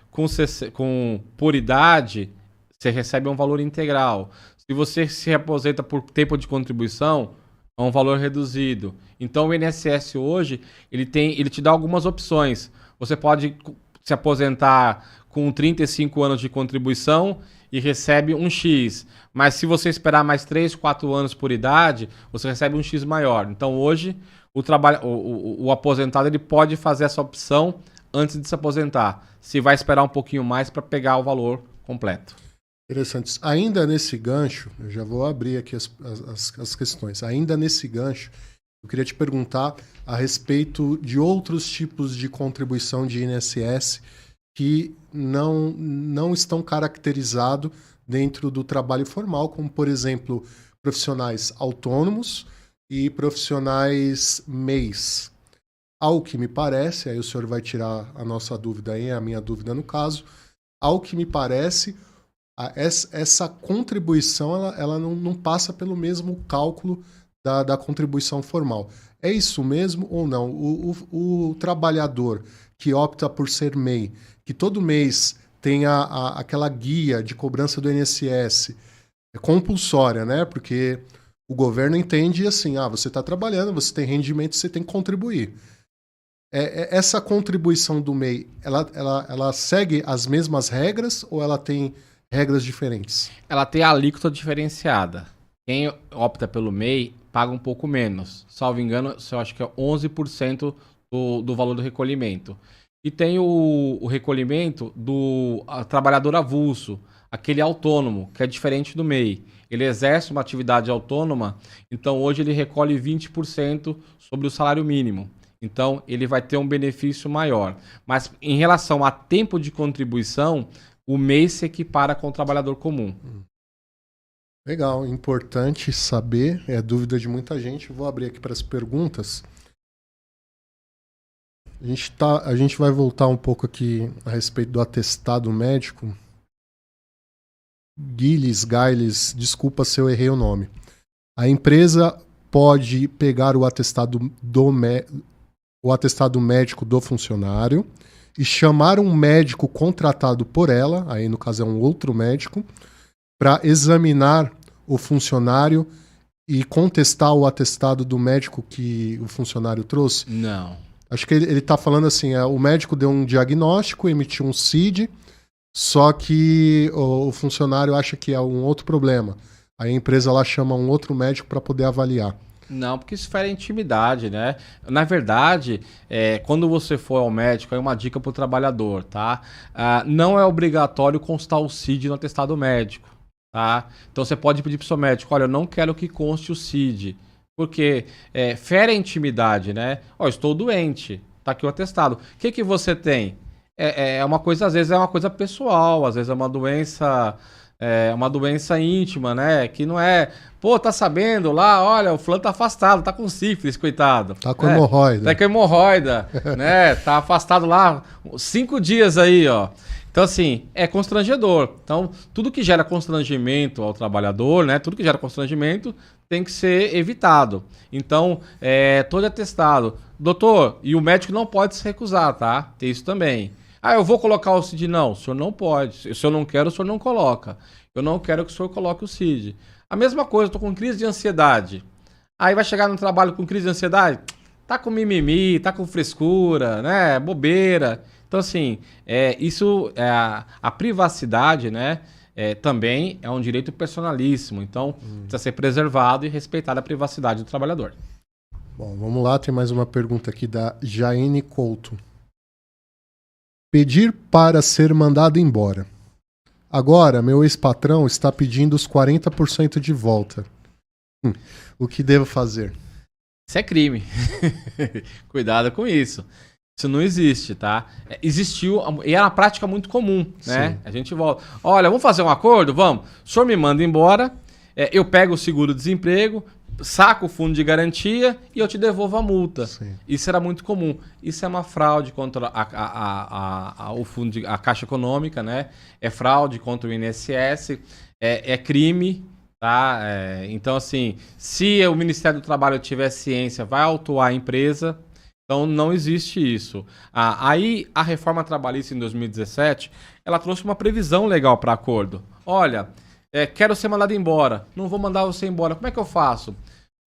por idade, você recebe um valor integral. Se você se aposenta por tempo de contribuição, é um valor reduzido. Então o INSS hoje, ele te dá algumas opções. Você pode se aposentar com 35 anos de contribuição e recebe um X. Mas se você esperar mais 3, 4 anos por idade, você recebe um X maior. Então hoje o aposentado ele pode fazer essa opção antes de se aposentar. Se vai esperar um pouquinho mais para pegar o valor completo. Interessante. Ainda nesse gancho, eu já vou abrir aqui as questões. Ainda nesse gancho, eu queria te perguntar a respeito de outros tipos de contribuição de INSS que não estão caracterizados dentro do trabalho formal, como, por exemplo, profissionais autônomos e profissionais MEIs. Ao que me parece, aí o senhor vai tirar a nossa dúvida aí, a minha dúvida no caso, ao que me parece, essa contribuição ela não passa pelo mesmo cálculo da contribuição formal. É isso mesmo ou não? O trabalhador que opta por ser MEI, que todo mês tem aquela guia de cobrança do INSS, é compulsória, né? Porque o governo entende assim, você está trabalhando, você tem rendimento, você tem que contribuir. Essa contribuição do MEI, ela segue as mesmas regras ou ela tem regras diferentes? Ela tem a alíquota diferenciada. Quem opta pelo MEI paga um pouco menos. Salvo engano, eu acho que é 11% do valor do recolhimento. E tem o recolhimento do trabalhador avulso, aquele autônomo, que é diferente do MEI. Ele exerce uma atividade autônoma, então hoje ele recolhe 20% sobre o salário mínimo. Então ele vai ter um benefício maior. Mas em relação a tempo de contribuição, o MEI se equipara com o trabalhador comum. Legal, importante saber, é dúvida de muita gente. Vou abrir aqui para as perguntas. A gente vai voltar um pouco aqui a respeito do atestado médico. Gailes, desculpa se eu errei o nome. A empresa pode pegar o atestado médico do funcionário e chamar um médico contratado por ela, aí no caso é um outro médico, para examinar o funcionário e contestar o atestado do médico que o funcionário trouxe? Não. Acho que ele está falando assim, o médico deu um diagnóstico, emitiu um CID, só que o funcionário acha que é um outro problema. Aí a empresa lá chama um outro médico para poder avaliar. Não, porque isso fere a intimidade, né? Na verdade, quando você for ao médico, é uma dica para o trabalhador, tá? Não é obrigatório constar o CID no atestado médico. tá? Então você pode pedir para o seu médico, olha, eu não quero que conste o CID, porque fere a intimidade, né? Ó, estou doente, tá aqui o atestado. O que que você tem? É uma coisa, às vezes é uma coisa pessoal, às vezes é uma doença íntima, né? Que não é, pô, tá sabendo lá, olha, o fulano tá afastado, tá com sífilis, coitado. Tá com hemorroida. Tá com hemorroida, né? Tá afastado lá 5 dias aí, ó. Então, assim, é constrangedor. Então, tudo que gera constrangimento ao trabalhador, né? Tudo que gera constrangimento tem que ser evitado. Então, todo atestado. Doutor, e o médico não pode se recusar, tá? Tem isso também. Ah, eu vou colocar o CID. Não, o senhor não pode. Se eu não quero, o senhor não coloca. Eu não quero que o senhor coloque o CID. A mesma coisa, eu tô com crise de ansiedade. Aí vai chegar no trabalho com crise de ansiedade, tá com mimimi, tá com frescura, né? Bobeira. Então, assim, a privacidade, né? Também é um direito personalíssimo. Então, precisa ser preservado e respeitada a privacidade do trabalhador. Bom, vamos lá, tem mais uma pergunta aqui da Jaine Couto. Pedir para ser mandado embora. Agora, meu ex-patrão está pedindo os 40% de volta. O que devo fazer? Isso é crime. Cuidado com isso. Isso não existe, tá? Existiu, e é uma prática muito comum, né? Sim. A gente volta. Olha, vamos fazer um acordo? Vamos. O senhor me manda embora, eu pego o seguro-desemprego, saco o fundo de garantia e eu te devolvo a multa. Sim. Isso era muito comum. Isso é uma fraude contra o fundo a Caixa Econômica, né? É fraude contra o INSS, é crime, tá? Então, assim, se o Ministério do Trabalho tiver ciência, vai autuar a empresa. Então, não existe isso. Aí, a reforma trabalhista em 2017, ela trouxe uma previsão legal para acordo. Olha, quero ser mandado embora, não vou mandar você embora. Como é que eu faço?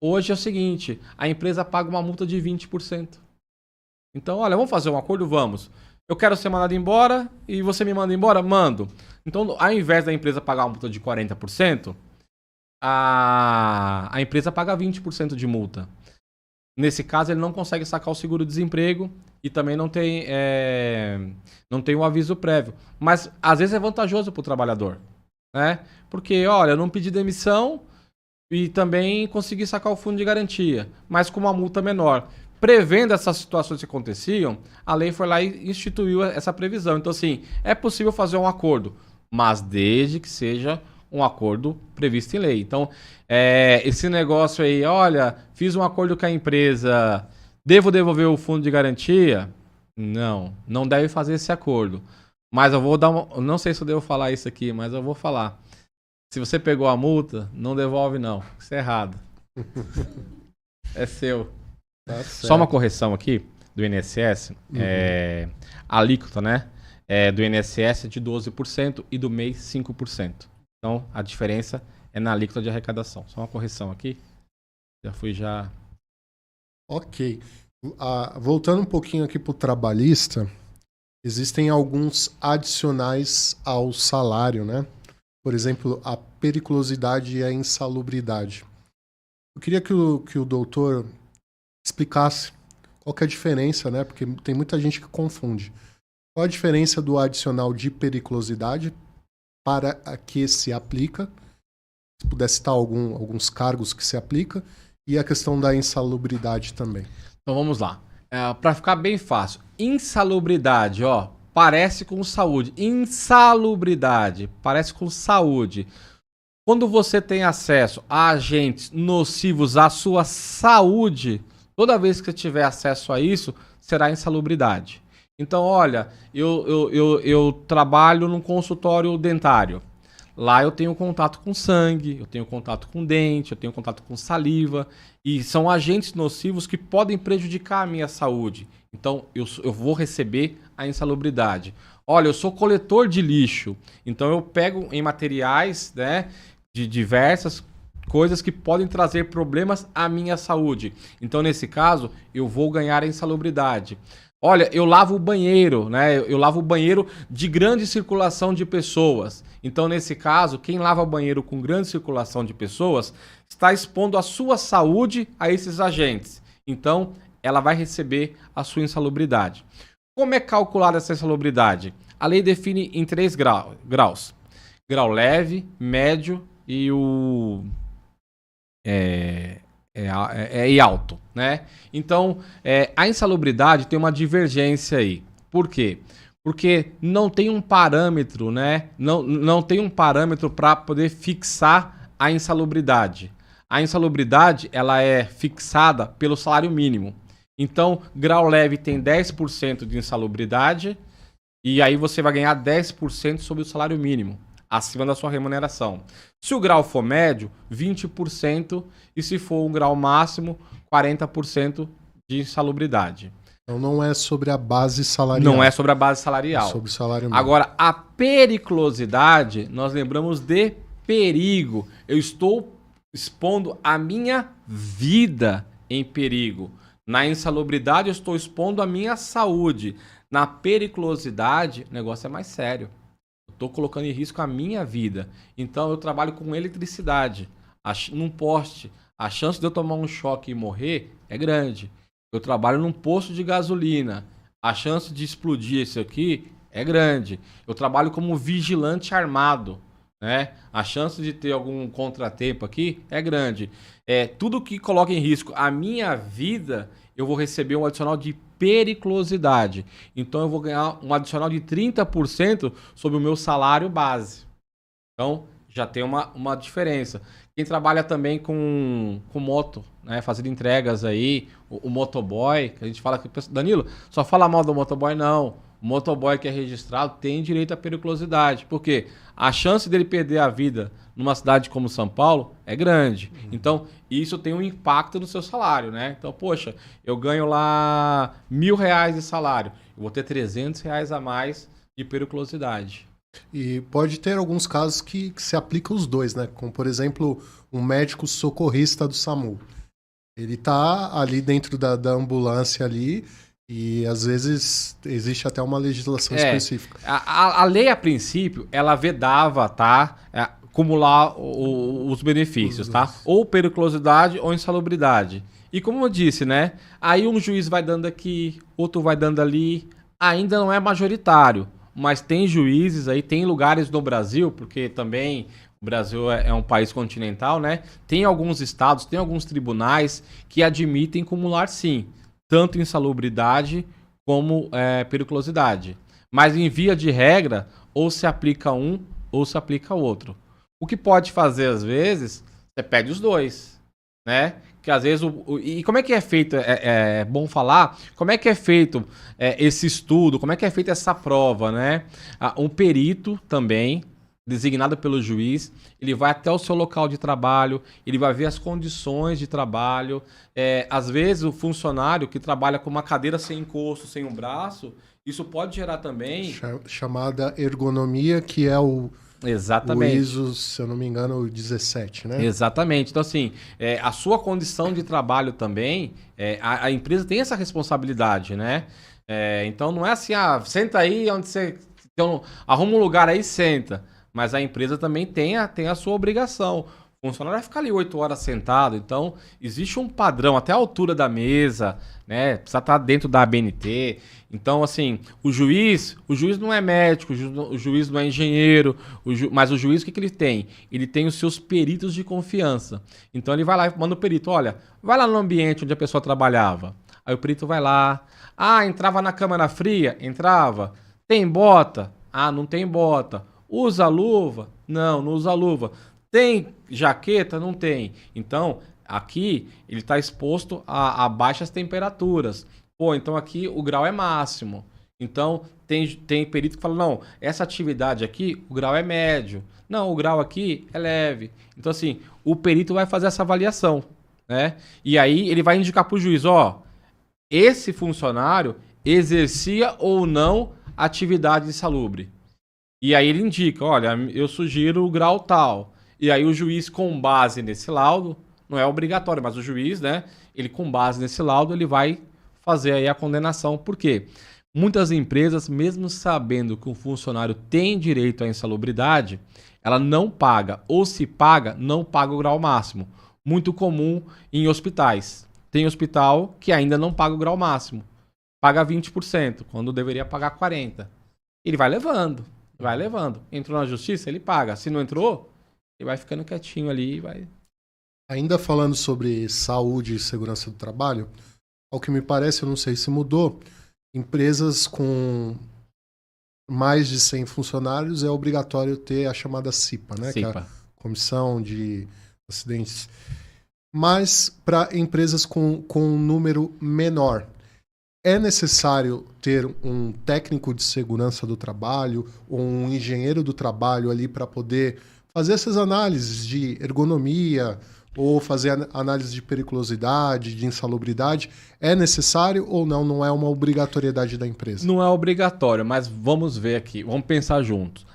Hoje é o seguinte, a empresa paga uma multa de 20%. Então, olha, vamos fazer um acordo? Vamos. Eu quero ser mandado embora e você me manda embora? Mando. Então, ao invés da empresa pagar uma multa de 40%, a empresa paga 20% de multa. Nesse caso, ele não consegue sacar o seguro-desemprego e também não tem o aviso prévio. Mas, às vezes, é vantajoso para o trabalhador, né? Porque, olha, eu não pedi demissão e também consegui sacar o fundo de garantia, mas com uma multa menor. Prevendo essas situações que aconteciam, a lei foi lá e instituiu essa previsão. Então, assim, é possível fazer um acordo, mas desde que seja um acordo previsto em lei. Então, esse negócio aí, olha, fiz um acordo com a empresa, devo devolver o fundo de garantia? Não deve fazer esse acordo. Mas eu vou dar não sei se eu devo falar isso aqui, mas eu vou falar. Se você pegou a multa, não devolve não. Isso é errado. É seu. Tá Só uma correção aqui do INSS. A alíquota, né? Do INSS é de 12% e do MEI 5%. Então, a diferença é na alíquota de arrecadação. Só uma correção aqui. Já. Ok. Voltando um pouquinho aqui para o trabalhista, existem alguns adicionais ao salário, né? Por exemplo, a periculosidade e a insalubridade. Eu queria que o doutor explicasse qual que é a diferença, né? Porque tem muita gente que confunde. Qual a diferença do adicional de periculosidade para a que se aplica? Se puder citar alguns cargos que se aplica, e a questão da insalubridade também. Então vamos lá. Para ficar bem fácil, insalubridade, ó, parece com saúde. Insalubridade parece com saúde. Quando você tem acesso a agentes nocivos à sua saúde, toda vez que você tiver acesso a isso, será insalubridade. Então, olha, eu trabalho num consultório dentário. Lá eu tenho contato com sangue, eu tenho contato com dente, eu tenho contato com saliva. E são agentes nocivos que podem prejudicar a minha saúde. Então, eu vou receber a insalubridade. Olha, eu sou coletor de lixo. Então, eu pego em materiais, né, de diversas coisas que podem trazer problemas à minha saúde. Então, nesse caso, eu vou ganhar a insalubridade. Olha, eu lavo o banheiro, né? Eu lavo o banheiro de grande circulação de pessoas. Então, nesse caso, quem lava banheiro com grande circulação de pessoas está expondo a sua saúde a esses agentes. Então, ela vai receber a sua insalubridade. Como é calculada essa insalubridade? A lei define em 3 graus. grau leve, médio e o e alto, né? Então, a insalubridade tem uma divergência aí. Por quê? Porque não tem um parâmetro, né? Não tem um parâmetro para poder fixar a insalubridade. A insalubridade, ela é fixada pelo salário mínimo. Então, grau leve tem 10% de insalubridade e aí você vai ganhar 10% sobre o salário mínimo, acima da sua remuneração. Se o grau for médio, 20%, e se for um grau máximo, 40% de insalubridade. Então não é sobre a base salarial. Não é sobre a base salarial. É sobre o salário mínimo. Agora, a periculosidade, nós lembramos de perigo. Eu estou expondo a minha vida em perigo. Na insalubridade, eu estou expondo a minha saúde. Na periculosidade, o negócio é mais sério. Estou colocando em risco a minha vida. Então, eu trabalho com eletricidade. Num poste, a chance de eu tomar um choque e morrer é grande. Eu trabalho num posto de gasolina. A chance de explodir isso aqui é grande. Eu trabalho como vigilante armado, né? A chance de ter algum contratempo aqui é grande. Tudo que coloca em risco a minha vida, eu vou receber um adicional de periculosidade. Então eu vou ganhar um adicional de 30% sobre o meu salário base. Então já tem uma diferença. Quem trabalha também com moto, né, fazendo entregas aí, o motoboy, que a gente fala que... Danilo, só fala mal do motoboy, não. O motoboy que é registrado tem direito à periculosidade. Por quê? A chance dele perder a vida numa cidade como São Paulo é grande. Então, isso tem um impacto no seu salário, né? Então, poxa, eu ganho lá R$1.000 de salário. Eu vou ter R$300 a mais de periculosidade. E pode ter alguns casos que se aplicam os dois, né? Como, por exemplo, um médico socorrista do SAMU. Ele tá ali dentro da ambulância ali e, às vezes, existe até uma legislação específica. A lei, a princípio, ela vedava, tá? Acumular os benefícios, tá? Ou periculosidade ou insalubridade. E como eu disse, né? Aí um juiz vai dando aqui, outro vai dando ali. Ainda não é majoritário. Mas tem juízes aí, tem lugares no Brasil, porque também o Brasil é um país continental, né? Tem alguns estados, tem alguns tribunais que admitem cumular sim, tanto insalubridade como periculosidade. Mas em via de regra, ou se aplica um ou se aplica outro. O que pode fazer às vezes, você pede os dois, né? Que às vezes e como é que é feito, é bom falar, como é que é feito esse estudo, como é que é feita essa prova, né? Um perito também, designado pelo juiz, ele vai até o seu local de trabalho, ele vai ver as condições de trabalho. Às vezes o funcionário que trabalha com uma cadeira sem encosto, sem um braço, isso pode gerar também... Chamada ergonomia, que é Exatamente. O ISO, se eu não me engano, o 17, né? Exatamente. Então, assim, a sua condição de trabalho também, a empresa tem essa responsabilidade, né? Então, não é assim, senta aí onde você... Então, arruma um lugar aí e senta. Mas a empresa também tem a sua obrigação. O funcionário vai ficar ali 8 horas sentado. Então, existe um padrão, até a altura da mesa, né? Precisa estar dentro da ABNT. Então, assim, o juiz não é médico, o juiz não é engenheiro, mas o juiz, o que ele tem? Ele tem os seus peritos de confiança. Então, ele vai lá e manda o perito, olha, vai lá no ambiente onde a pessoa trabalhava. Aí o perito vai lá, entrava na câmara fria? Entrava. Tem bota? Não tem bota. Usa luva? Não usa luva. Tem jaqueta? Não tem. Então, aqui, ele está exposto a baixas temperaturas. Então aqui o grau é máximo. Então tem perito que fala, não, essa atividade aqui, o grau é médio. Não, o grau aqui é leve. Então assim, o perito vai fazer essa avaliação, né? E aí ele vai indicar para o juiz, esse funcionário exercia ou não atividade insalubre. E aí ele indica, olha, eu sugiro o grau tal. E aí o juiz, com base nesse laudo, não é obrigatório, mas o juiz, né, ele com base nesse laudo, ele vai fazer aí a condenação. Por quê? Muitas empresas, mesmo sabendo que um funcionário tem direito à insalubridade, ela não paga, ou se paga, não paga o grau máximo. Muito comum em hospitais. Tem hospital que ainda não paga o grau máximo. Paga 20%, quando deveria pagar 40%. Ele vai levando. Vai levando. Entrou na justiça, ele paga. Se não entrou, ele vai ficando quietinho ali e vai... Ainda falando sobre saúde e segurança do trabalho, ao que me parece, eu não sei se mudou, empresas com mais de 100 funcionários é obrigatório ter a chamada CIPA, né? Que é a Comissão de Acidentes. Mas para empresas com um número menor, é necessário ter um técnico de segurança do trabalho ou um engenheiro do trabalho ali para poder fazer essas análises de ergonomia ou fazer análise de periculosidade, de insalubridade? É necessário ou não? Não é uma obrigatoriedade da empresa? Não é obrigatório, mas vamos ver aqui, vamos pensar juntos.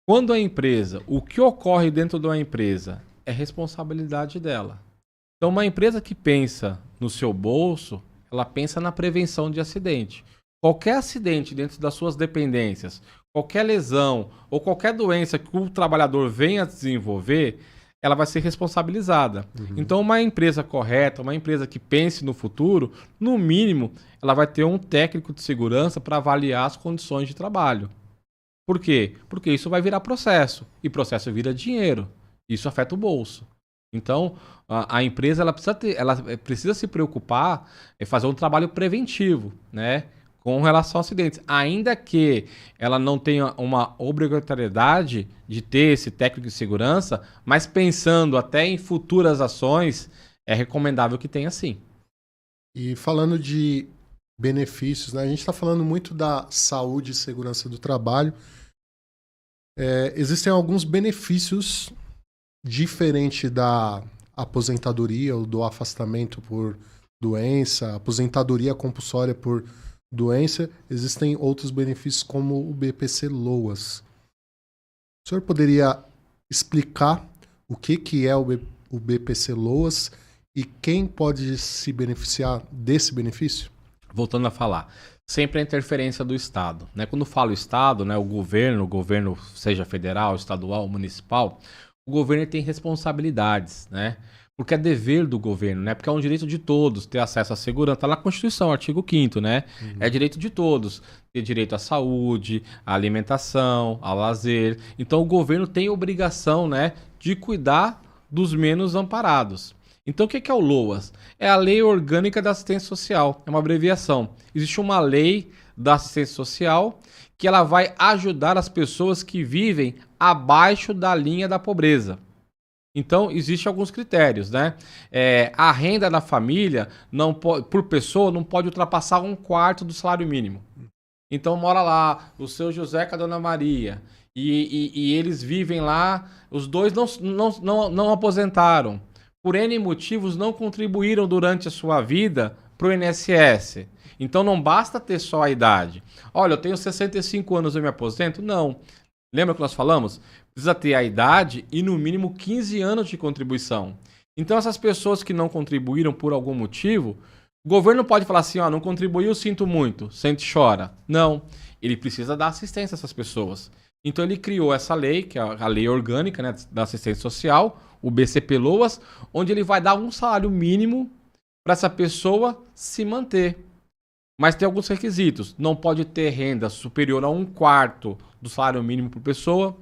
Quando a empresa, o que ocorre dentro de uma empresa é responsabilidade dela. Então, uma empresa que pensa no seu bolso, ela pensa na prevenção de acidente. Qualquer acidente dentro das suas dependências, qualquer lesão ou qualquer doença que o trabalhador venha a desenvolver, ela vai ser responsabilizada. Então, uma empresa correta, uma empresa que pense no futuro, no mínimo, ela vai ter um técnico de segurança para avaliar as condições de trabalho. Por quê? Porque isso vai virar processo. E processo vira dinheiro. Isso afeta o bolso. Então, a empresa ela precisa se preocupar em fazer um trabalho preventivo, né, com relação a acidentes. Ainda que ela não tenha uma obrigatoriedade de ter esse técnico de segurança, mas pensando até em futuras ações, é recomendável que tenha sim. E falando de benefícios, né, a gente está falando muito da saúde e segurança do trabalho. Existem alguns benefícios diferente da aposentadoria ou do afastamento por doença, aposentadoria compulsória por doença, existem outros benefícios como o BPC-LOAS. O senhor poderia explicar o que é o BPC-LOAS e quem pode se beneficiar desse benefício? Voltando a falar, sempre a interferência do Estado, né? Quando falo Estado, né, o governo seja federal, estadual, municipal, o governo tem responsabilidades, né? Porque é dever do governo, né? Porque é um direito de todos ter acesso à segurança. Está na Constituição, artigo 5º, né? É direito de todos ter direito à saúde, à alimentação, ao lazer. Então o governo tem obrigação, né, de cuidar dos menos amparados. Então o que é o LOAS? É a Lei Orgânica da Assistência Social, é uma abreviação. Existe uma lei da assistência social que ela vai ajudar as pessoas que vivem abaixo da linha da pobreza. Então, existem alguns critérios, né? A renda da família, por pessoa, não pode ultrapassar 1/4 do salário mínimo. Então, mora lá o seu José com a dona Maria, e eles vivem lá, os dois não aposentaram. Por N motivos, não contribuíram durante a sua vida para o INSS. Então, não basta ter só a idade. Olha, eu tenho 65 anos, eu me aposento? Não. Lembra que nós falamos? Precisa ter a idade e no mínimo 15 anos de contribuição. Então essas pessoas que não contribuíram por algum motivo, o governo pode falar assim, não contribuiu, sinto muito, sente e chora. Não, ele precisa dar assistência a essas pessoas. Então ele criou essa lei, que é a Lei Orgânica, né, da Assistência Social, o BCP-LOAS, onde ele vai dar um salário mínimo para essa pessoa se manter. Mas tem alguns requisitos. Não pode ter renda superior a 1/4 do salário mínimo por pessoa.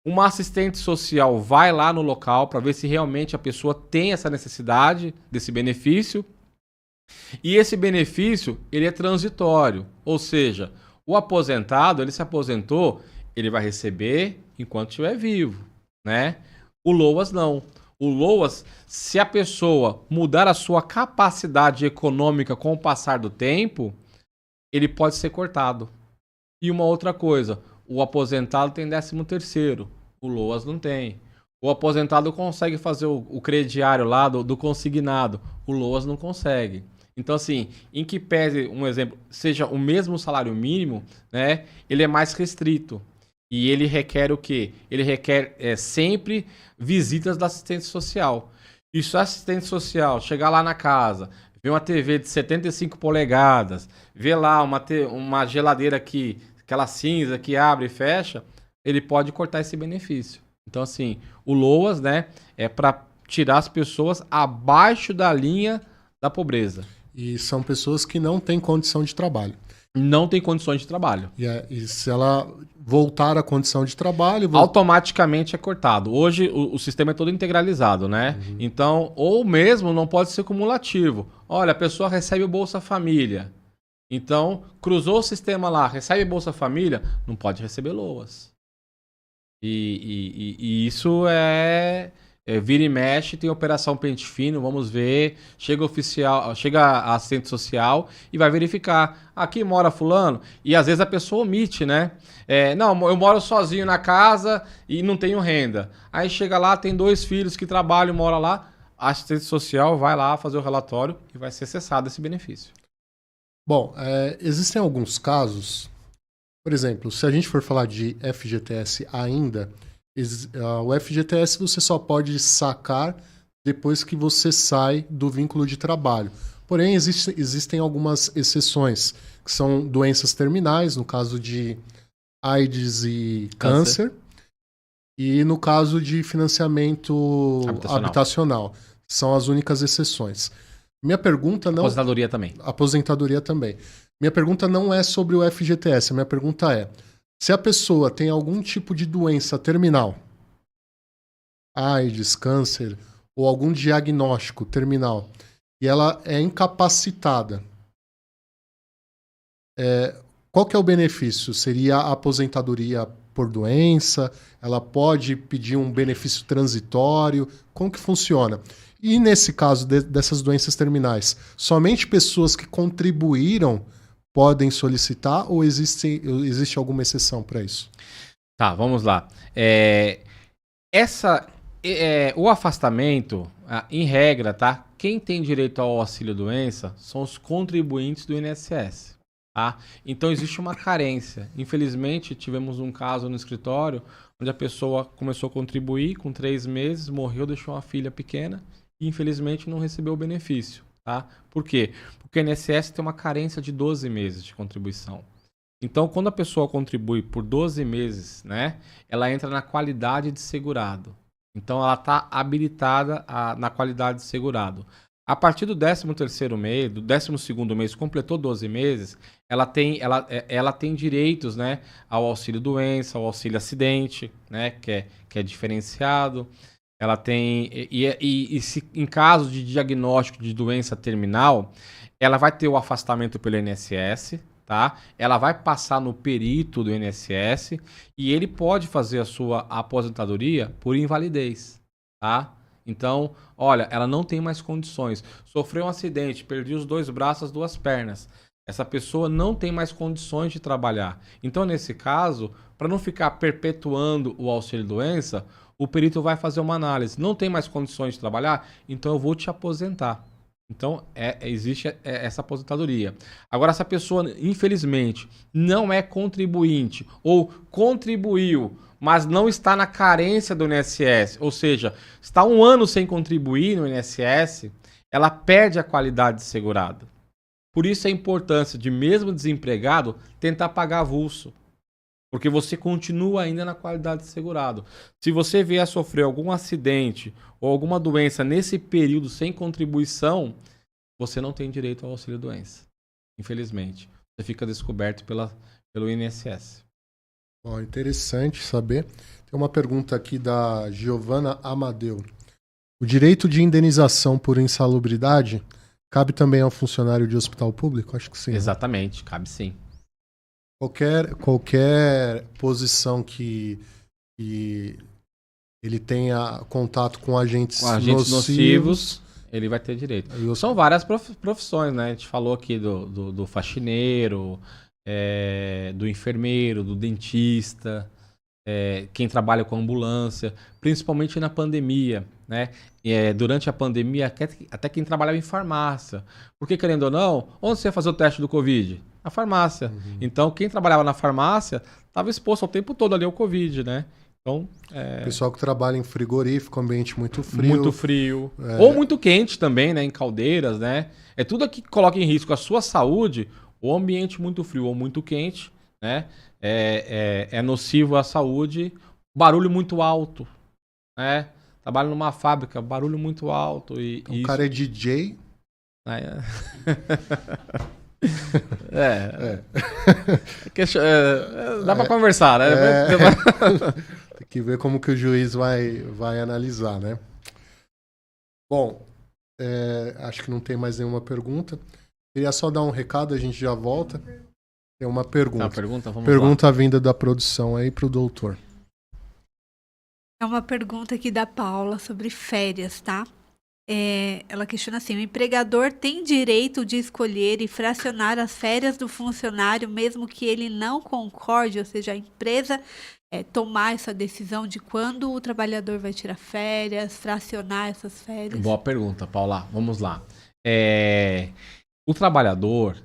Uma assistente social vai lá no local para ver se realmente a pessoa tem essa necessidade desse benefício. E esse benefício, ele é transitório. Ou seja, o aposentado, ele se aposentou, ele vai receber enquanto estiver vivo, né? O LOAS não. O LOAS, se a pessoa mudar a sua capacidade econômica com o passar do tempo, ele pode ser cortado. E uma outra coisa, o aposentado tem 13º, o LOAS não tem. O aposentado consegue fazer o crediário lá do consignado, o LOAS não consegue. Então, assim, em que pese, um exemplo, seja o mesmo salário mínimo, né, ele é mais restrito. E ele requer o quê? Ele requer sempre visitas da assistente social. E se a assistente social chegar lá na casa, ver uma TV de 75 polegadas, ver lá uma geladeira aqui, aquela cinza que abre e fecha, ele pode cortar esse benefício. Então, assim, o LOAS, né, é para tirar as pessoas abaixo da linha da pobreza. E são pessoas que não têm condição de trabalho. não tem condições de trabalho. E se ela voltar à condição de trabalho... Automaticamente é cortado. Hoje o sistema é todo integralizado, né? Então, ou mesmo não pode ser cumulativo. Olha, a pessoa recebe o Bolsa Família. Então, cruzou o sistema lá, recebe Bolsa Família, não pode receber LOAS. E isso vira e mexe, tem operação pente fino, vamos ver, chega a assistente social e vai verificar, aqui mora fulano, e às vezes a pessoa omite, né? Não, eu moro sozinho na casa e não tenho renda. Aí chega lá, tem 2 filhos que trabalham, moram lá, a assistente social vai lá fazer o relatório e vai ser cessado esse benefício. Bom, existem alguns casos, por exemplo, se a gente for falar de FGTS ainda, o FGTS você só pode sacar depois que você sai do vínculo de trabalho. Porém, existem algumas exceções, que são doenças terminais, no caso de AIDS e câncer, e no caso de financiamento habitacional. São as únicas exceções. Minha pergunta não... Aposentadoria também. Aposentadoria também. Minha pergunta não é sobre o FGTS. A minha pergunta é, se a pessoa tem algum tipo de doença terminal, AIDS, câncer, ou algum diagnóstico terminal, e ela é incapacitada, qual que é o benefício? Seria a aposentadoria por doença? Ela pode pedir um benefício transitório? Como que funciona? E nesse caso dessas doenças terminais, somente pessoas que contribuíram podem solicitar ou existe alguma exceção para isso? Tá, vamos lá. O afastamento, em regra, tá? Quem tem direito ao auxílio-doença são os contribuintes do INSS. Tá? Então existe uma carência. Infelizmente, tivemos um caso no escritório onde a pessoa começou a contribuir com 3 meses, morreu, deixou uma filha pequena e infelizmente não recebeu o benefício. Tá? Por quê? Porque o INSS tem uma carência de 12 meses de contribuição. Então, quando a pessoa contribui por 12 meses, né, ela entra na qualidade de segurado. Então, ela está habilitada na qualidade de segurado. A partir do 13º mês, do 12º mês, completou 12 meses, ela tem direitos, né, ao auxílio-doença, ao auxílio-acidente, né, que é diferenciado. Ela tem... E se, em caso de diagnóstico de doença terminal, ela vai ter o afastamento pelo INSS, tá? Ela vai passar no perito do INSS e ele pode fazer a sua aposentadoria por invalidez, tá? Então, olha, ela não tem mais condições. Sofreu um acidente, perdeu os 2 braços, as 2 pernas. Essa pessoa não tem mais condições de trabalhar. Então, nesse caso, para não ficar perpetuando o auxílio-doença, o perito vai fazer uma análise. Não tem mais condições de trabalhar? Então, eu vou te aposentar. Então, existe essa aposentadoria. Agora, essa pessoa, infelizmente, não é contribuinte ou contribuiu, mas não está na carência do INSS, ou seja, está 1 ano sem contribuir no INSS, ela perde a qualidade de segurado. Por isso a importância de, mesmo desempregado, tentar pagar avulso. Porque você continua ainda na qualidade de segurado. Se você vier a sofrer algum acidente ou alguma doença nesse período sem contribuição, você não tem direito ao auxílio-doença. Infelizmente. Você fica descoberto pelo INSS. Bom, interessante saber. Tem uma pergunta aqui da Giovana Amadeu. O direito de indenização por insalubridade cabe também ao funcionário de hospital público? Acho que sim. Exatamente, né? Cabe sim. Qualquer posição que ele tenha contato com agentes nocivos, ele vai ter direito. São várias profissões, né? A gente falou aqui do faxineiro, do enfermeiro, do dentista, quem trabalha com ambulância, principalmente na pandemia, né? Durante a pandemia, até quem trabalhava em farmácia. Porque, querendo ou não, onde você ia fazer o teste do Covid? Na farmácia. Uhum. Então, quem trabalhava na farmácia estava exposto ao tempo todo ali ao Covid, né? Então, pessoal que trabalha em frigorífico, ambiente muito frio. Muito frio. Ou muito quente também, né? Em caldeiras, né? É tudo aqui que coloca em risco a sua saúde, ou ambiente muito frio ou muito quente, né? É nocivo à saúde. Barulho muito alto, né? Trabalho numa fábrica, barulho muito alto. Cara é DJ. Dá para conversar, né? Tem que ver como que o juiz vai analisar, né? Bom, acho que não tem mais nenhuma pergunta. Queria só dar um recado, a gente já volta. Tem uma pergunta. Pergunta vinda da produção aí para o doutor. É uma pergunta aqui da Paula sobre férias, tá? Ela questiona assim: o empregador tem direito de escolher e fracionar as férias do funcionário, mesmo que ele não concorde, ou seja, a empresa tomar essa decisão de quando o trabalhador vai tirar férias, fracionar essas férias? Boa pergunta, Paula. Vamos lá. O trabalhador,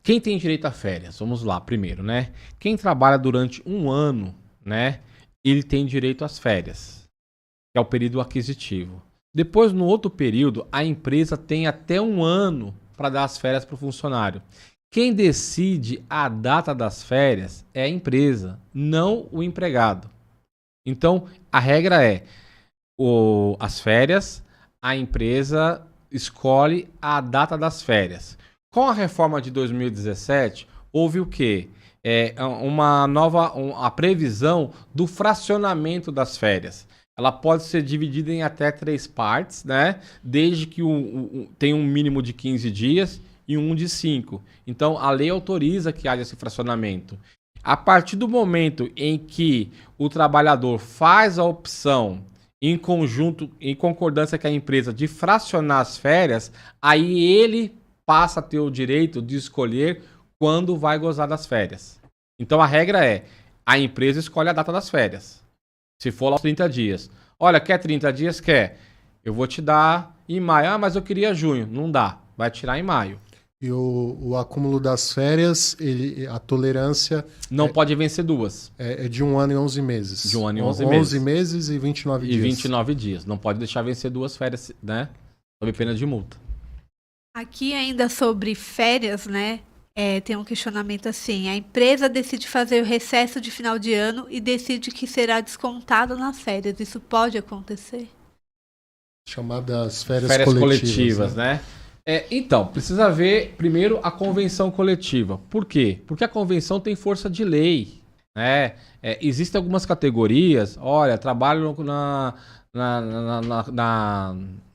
quem tem direito a férias? Vamos lá, primeiro, né? Quem trabalha durante um ano, né? Ele tem direito às férias, que é o período aquisitivo. Depois, no outro período, a empresa tem até um ano para dar as férias para o funcionário. Quem decide a data das férias é a empresa, não o empregado. Então, a regra é, as férias, a empresa escolhe a data das férias. Com a reforma de 2017, houve o quê? A previsão do fracionamento das férias. Ela pode ser dividida em até 3 partes, né? Desde que tenha um mínimo de 15 dias e um de 5. Então, a lei autoriza que haja esse fracionamento. A partir do momento em que o trabalhador faz a opção em conjunto, em concordância com a empresa, de fracionar as férias, aí ele passa a ter o direito de escolher quando vai gozar das férias. Então, a regra é, a empresa escolhe a data das férias. Se for lá os 30 dias. Olha, quer 30 dias? Quer. Eu vou te dar em maio. Ah, mas eu queria junho. Não dá. Vai tirar em maio. E o acúmulo das férias, a tolerância... Não pode vencer 2. É de 1 ano e 11 meses. De 1 ano e 11 meses. 11 meses e 29 dias. E 29 dias. Não pode deixar vencer 2 férias, né? Sob pena de multa. Aqui ainda sobre férias, né? Tem um questionamento assim: a empresa decide fazer o recesso de final de ano e decide que será descontado nas férias. Isso pode acontecer? Chamadas férias coletivas, né? Então, precisa ver primeiro a convenção coletiva. Por quê? Porque a convenção tem força de lei, né? Existem algumas categorias, olha, trabalho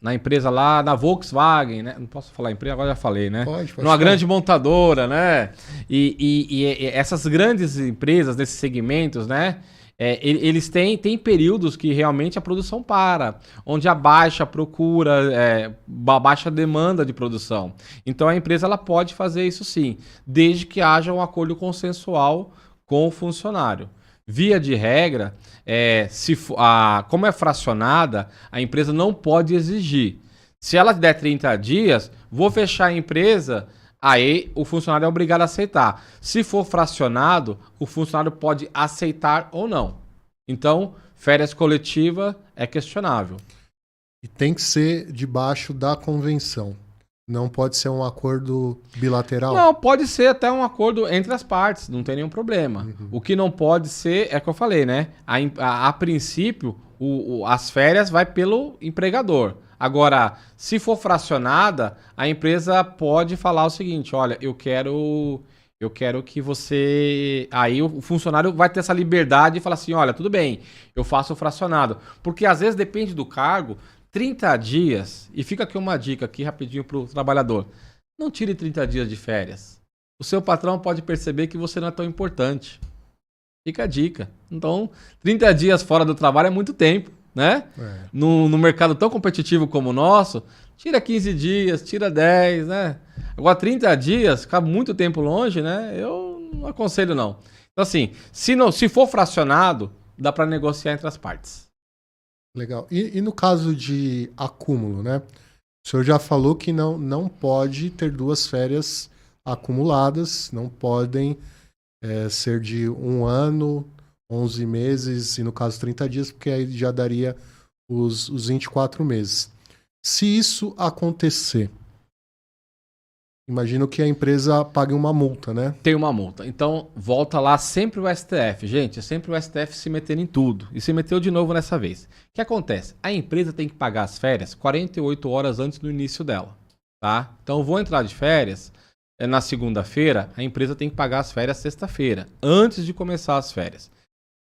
na empresa lá, na Volkswagen, né? Não posso falar empresa, agora já falei, né? Pode Numa grande montadora, né? E essas grandes empresas desses segmentos, né? Eles têm períodos que realmente a produção para, onde há baixa procura, baixa demanda de produção. Então a empresa ela pode fazer isso sim, desde que haja um acordo consensual com o funcionário. Via de regra, como é fracionada, a empresa não pode exigir. Se ela der 30 dias, vou fechar a empresa, aí o funcionário é obrigado a aceitar. Se for fracionado, o funcionário pode aceitar ou não. Então, férias coletiva é questionável. E tem que ser debaixo da convenção. Não pode ser um acordo bilateral? Não, pode ser até um acordo entre as partes, não tem nenhum problema. Uhum. O que não pode ser, é o que eu falei, né? A princípio, as férias vai pelo empregador. Agora, se for fracionada, a empresa pode falar o seguinte: olha, eu quero que você... Aí o funcionário vai ter essa liberdade de falar assim: olha, tudo bem, eu faço fracionado. Porque às vezes depende do cargo, 30 dias, e fica aqui uma dica aqui rapidinho para o trabalhador: não tire 30 dias de férias. O seu patrão pode perceber que você não é tão importante. Fica a dica. Então, 30 dias fora do trabalho é muito tempo, né? No mercado tão competitivo como o nosso, tira 15 dias, tira 10, né? Agora, 30 dias, ficar muito tempo longe, né? Eu não aconselho, não. Então, assim, se for fracionado, dá para negociar entre as partes. Legal. E no caso de acúmulo, né? O senhor já falou que não pode ter 2 férias acumuladas, não podem ser de 1 ano, 11 meses e, no caso, 30 dias, porque aí já daria os 24 meses. Se isso acontecer, imagino que a empresa pague uma multa, né? Tem uma multa. Então, volta lá sempre o STF. Gente, é sempre o STF se metendo em tudo. E se meteu de novo nessa vez. O que acontece? A empresa tem que pagar as férias 48 horas antes do início dela, tá? Então, eu vou entrar de férias, na segunda-feira, a empresa tem que pagar as férias sexta-feira, antes de começar as férias.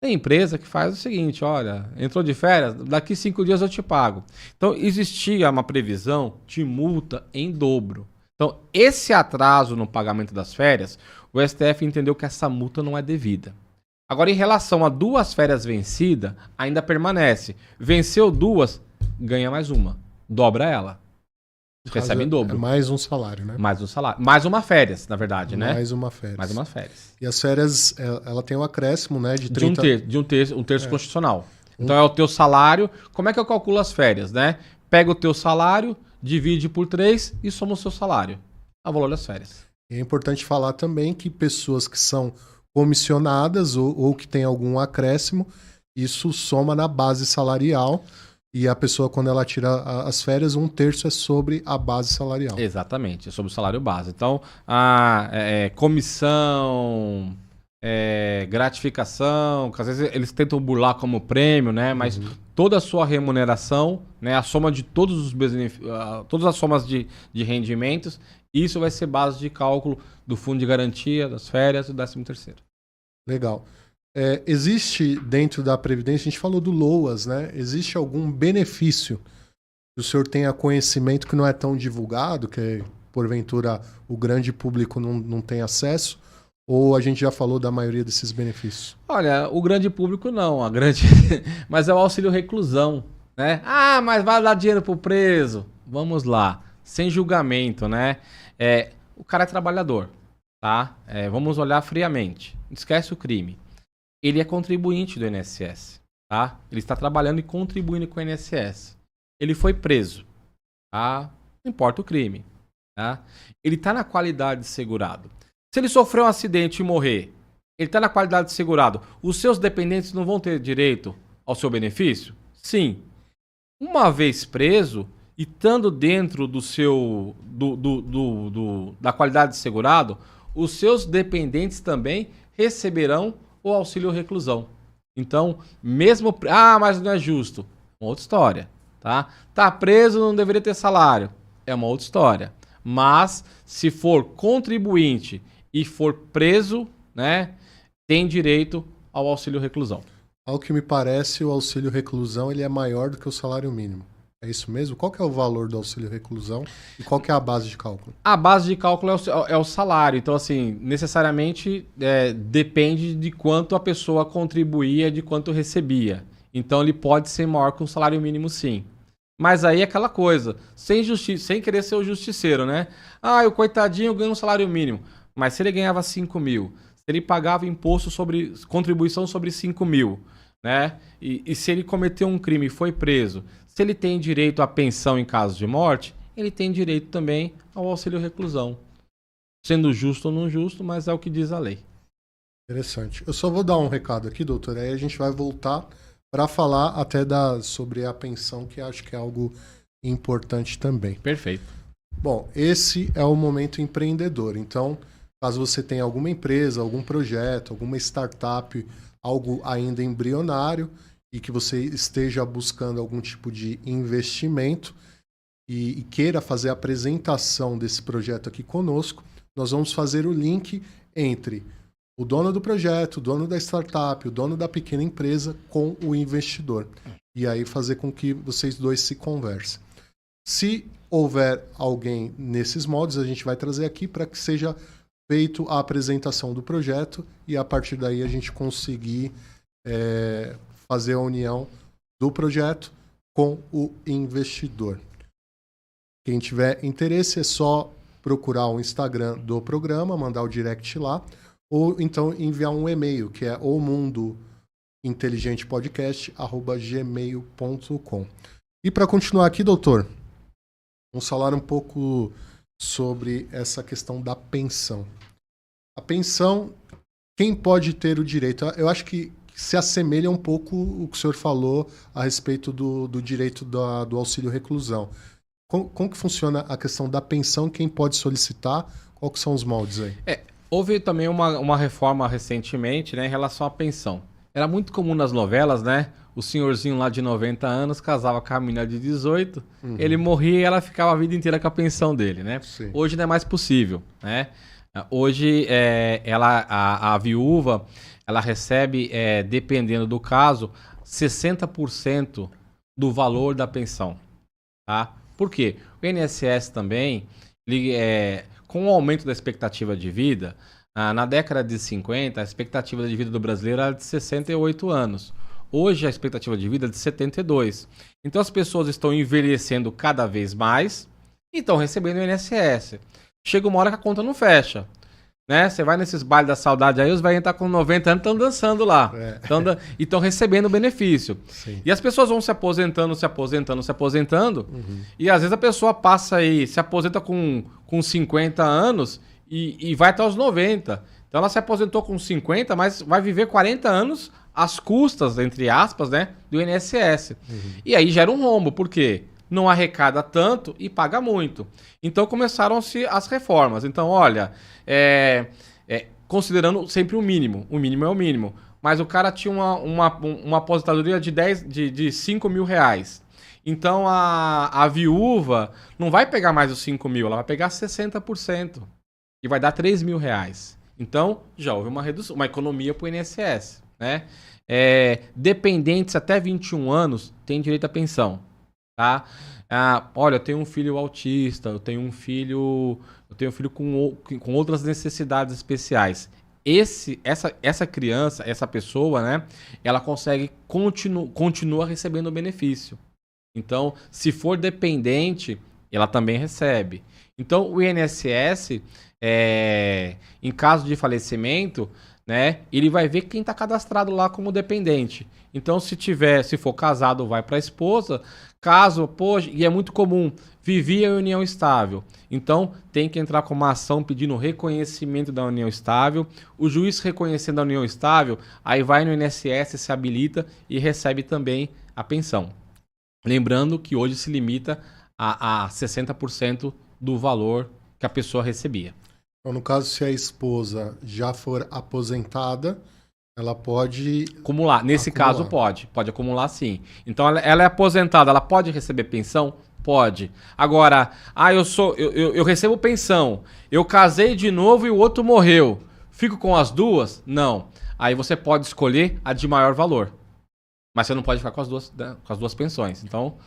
Tem empresa que faz o seguinte, olha, entrou de férias, daqui 5 dias eu te pago. Então, existia uma previsão de multa em dobro. Então, esse atraso no pagamento das férias, o STF entendeu que essa multa não é devida. Agora, em relação a 2 férias vencidas, ainda permanece. Venceu 2, ganha mais uma. Dobra ela. Recebe em dobro. É mais um salário, né? Mais um salário. Mais uma férias, na verdade, né? Mais uma férias. Mais uma férias. E as férias, ela tem um acréscimo, né? De 30... um terço constitucional. Então é o teu salário. Como é que eu calculo as férias, né? Pega o teu salário, divide por 3 e soma o seu salário. É o valor das férias. É importante falar também que pessoas que são comissionadas ou que têm algum acréscimo, isso soma na base salarial e a pessoa, quando ela tira as férias, 1/3 é sobre a base salarial. Exatamente, é sobre o salário base. Então, comissão, gratificação, que às vezes eles tentam burlar como prêmio, né? Mas toda a sua remuneração, né? A soma de todos os todas as somas de rendimentos, isso vai ser base de cálculo do fundo de garantia, das férias e do 13º. Legal. Existe dentro da Previdência, a gente falou do LOAS, né? Existe algum benefício que o senhor tenha conhecimento que não é tão divulgado, que porventura o grande público não tem acesso? Ou a gente já falou da maioria desses benefícios? Olha, o grande público não, mas é o auxílio reclusão, né? Ah, mas vai dar dinheiro pro preso. Vamos lá, sem julgamento, né? O cara é trabalhador, tá? Vamos olhar friamente, esquece o crime. Ele é contribuinte do INSS, tá? Ele está trabalhando e contribuindo com o INSS. Ele foi preso, tá? Não importa o crime, tá? Ele está na qualidade de segurado. Se ele sofreu um acidente e morrer, ele está na qualidade de segurado. Os seus dependentes não vão ter direito ao seu benefício? Sim. Uma vez preso e estando dentro do seu da qualidade de segurado, os seus dependentes também receberão o auxílio reclusão. Então, mesmo... mas não é justo. Uma outra história, tá? Tá preso, não deveria ter salário. É uma outra história. Mas, se for contribuinte e for preso, né, tem direito ao auxílio reclusão. Ao que me parece, o auxílio reclusão ele é maior do que o salário mínimo. É isso mesmo? Qual que é o valor do auxílio reclusão e qual que é a base de cálculo? A base de cálculo é o salário. Então, assim, necessariamente depende de quanto a pessoa contribuía, de quanto recebia. Então, ele pode ser maior que um salário mínimo, sim. Mas aí é aquela coisa, sem querer ser o justiceiro, né? O coitadinho ganha um salário mínimo. Mas se ele ganhava 5 mil, se ele pagava imposto sobre contribuição sobre 5 mil, né? E se ele cometeu um crime e foi preso, se ele tem direito à pensão em caso de morte, ele tem direito também ao auxílio reclusão. Sendo justo ou não justo, mas é o que diz a lei. Interessante. Eu só vou dar um recado aqui, doutor, aí a gente vai voltar para falar até sobre a pensão, que acho que é algo importante também. Perfeito. Bom, esse é o momento empreendedor. Então, caso você tenha alguma empresa, algum projeto, alguma startup, algo ainda embrionário e que você esteja buscando algum tipo de investimento e queira fazer a apresentação desse projeto aqui conosco, nós vamos fazer o link entre o dono do projeto, o dono da startup, o dono da pequena empresa com o investidor. E aí fazer com que vocês dois se conversem. Se houver alguém nesses moldes, a gente vai trazer aqui para que seja feito a apresentação do projeto e a partir daí a gente conseguir fazer a união do projeto com o investidor. Quem tiver interesse é só procurar o Instagram do programa, mandar o direct lá, ou então enviar um e-mail, que é omundointeligentepodcast@gmail.com. E para continuar aqui, doutor, vamos falar um pouco sobre essa questão da pensão. A pensão, quem pode ter o direito? Eu acho que se assemelha um pouco o que o senhor falou a respeito do direito do auxílio reclusão. Como que funciona a questão da pensão? Quem pode solicitar? Qual que são os moldes aí? Houve também uma reforma recentemente, né, em relação à pensão. Era muito comum nas novelas, né, o senhorzinho lá de 90 anos casava com a menina de 18, ele morria e ela ficava a vida inteira com a pensão dele, né? Sim. Hoje não é mais possível, né? Hoje, a viúva, ela recebe, dependendo do caso, 60% do valor da pensão, tá? Por quê? O INSS também, com o aumento da expectativa de vida, na década de 50, a expectativa de vida do brasileiro era de 68 anos. Hoje, a expectativa de vida é de 72. Então, as pessoas estão envelhecendo cada vez mais e estão recebendo o INSS. Chega uma hora que a conta não fecha, né? Você vai nesses bailes da saudade aí, os velhinhos estão com 90 anos, estão dançando lá. E estão recebendo o benefício. Sim. E as pessoas vão se aposentando, e às vezes a pessoa passa aí, se aposenta com 50 anos e vai até os 90. Então ela se aposentou com 50, mas vai viver 40 anos às custas, entre aspas, né, do INSS. E aí gera um rombo, por quê? Não arrecada tanto e paga muito. Então começaram-se as reformas. Então, olha, considerando sempre o mínimo é o mínimo, mas o cara tinha uma aposentadoria de 5 mil reais. Então a viúva não vai pegar mais os 5 mil, ela vai pegar 60% e vai dar 3 mil reais. Então já houve uma redução, uma economia para o INSS, né? Dependentes até 21 anos têm direito à pensão. Tá? Olha, eu tenho um filho autista, eu tenho um filho com outras necessidades especiais. Essa criança, essa pessoa, né? Ela consegue continua recebendo o benefício. Então, se for dependente, ela também recebe. Então, o INSS, em caso de falecimento, né? Ele vai ver quem está cadastrado lá como dependente. Então, se for casado, vai para a esposa. Caso, e é muito comum, vivia em união estável. Então, tem que entrar com uma ação pedindo reconhecimento da união estável. O juiz reconhecendo a união estável, aí vai no INSS, se habilita e recebe também a pensão. Lembrando que hoje se limita a 60% do valor que a pessoa recebia. Então, no caso, se a esposa já for aposentada, ela pode acumular. Nesse caso, pode acumular, sim. Então, ela é aposentada, ela pode receber pensão? Pode. Agora, eu recebo pensão, eu casei de novo e o outro morreu. Fico com as duas? Não. Aí você pode escolher a de maior valor. Mas você não pode ficar com as duas pensões. Então,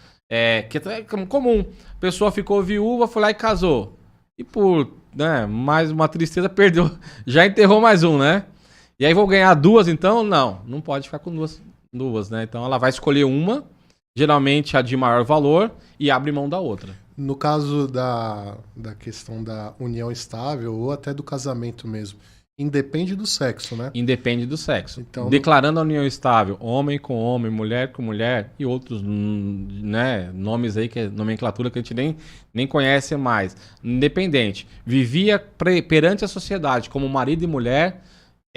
que é comum. A pessoa ficou viúva, foi lá e casou. E por mais uma tristeza, perdeu. Já enterrou mais um, né? E aí vou ganhar duas, então? Não pode ficar com duas, né? Então ela vai escolher uma, geralmente a de maior valor, e abre mão da outra. No caso da questão da união estável ou até do casamento mesmo, independe do sexo, né? Independe do sexo. Então, declarando a união estável, homem com homem, mulher com mulher e outros, né, nomes aí, que é nomenclatura que a gente nem conhece mais. Independente. Vivia perante a sociedade como marido e mulher,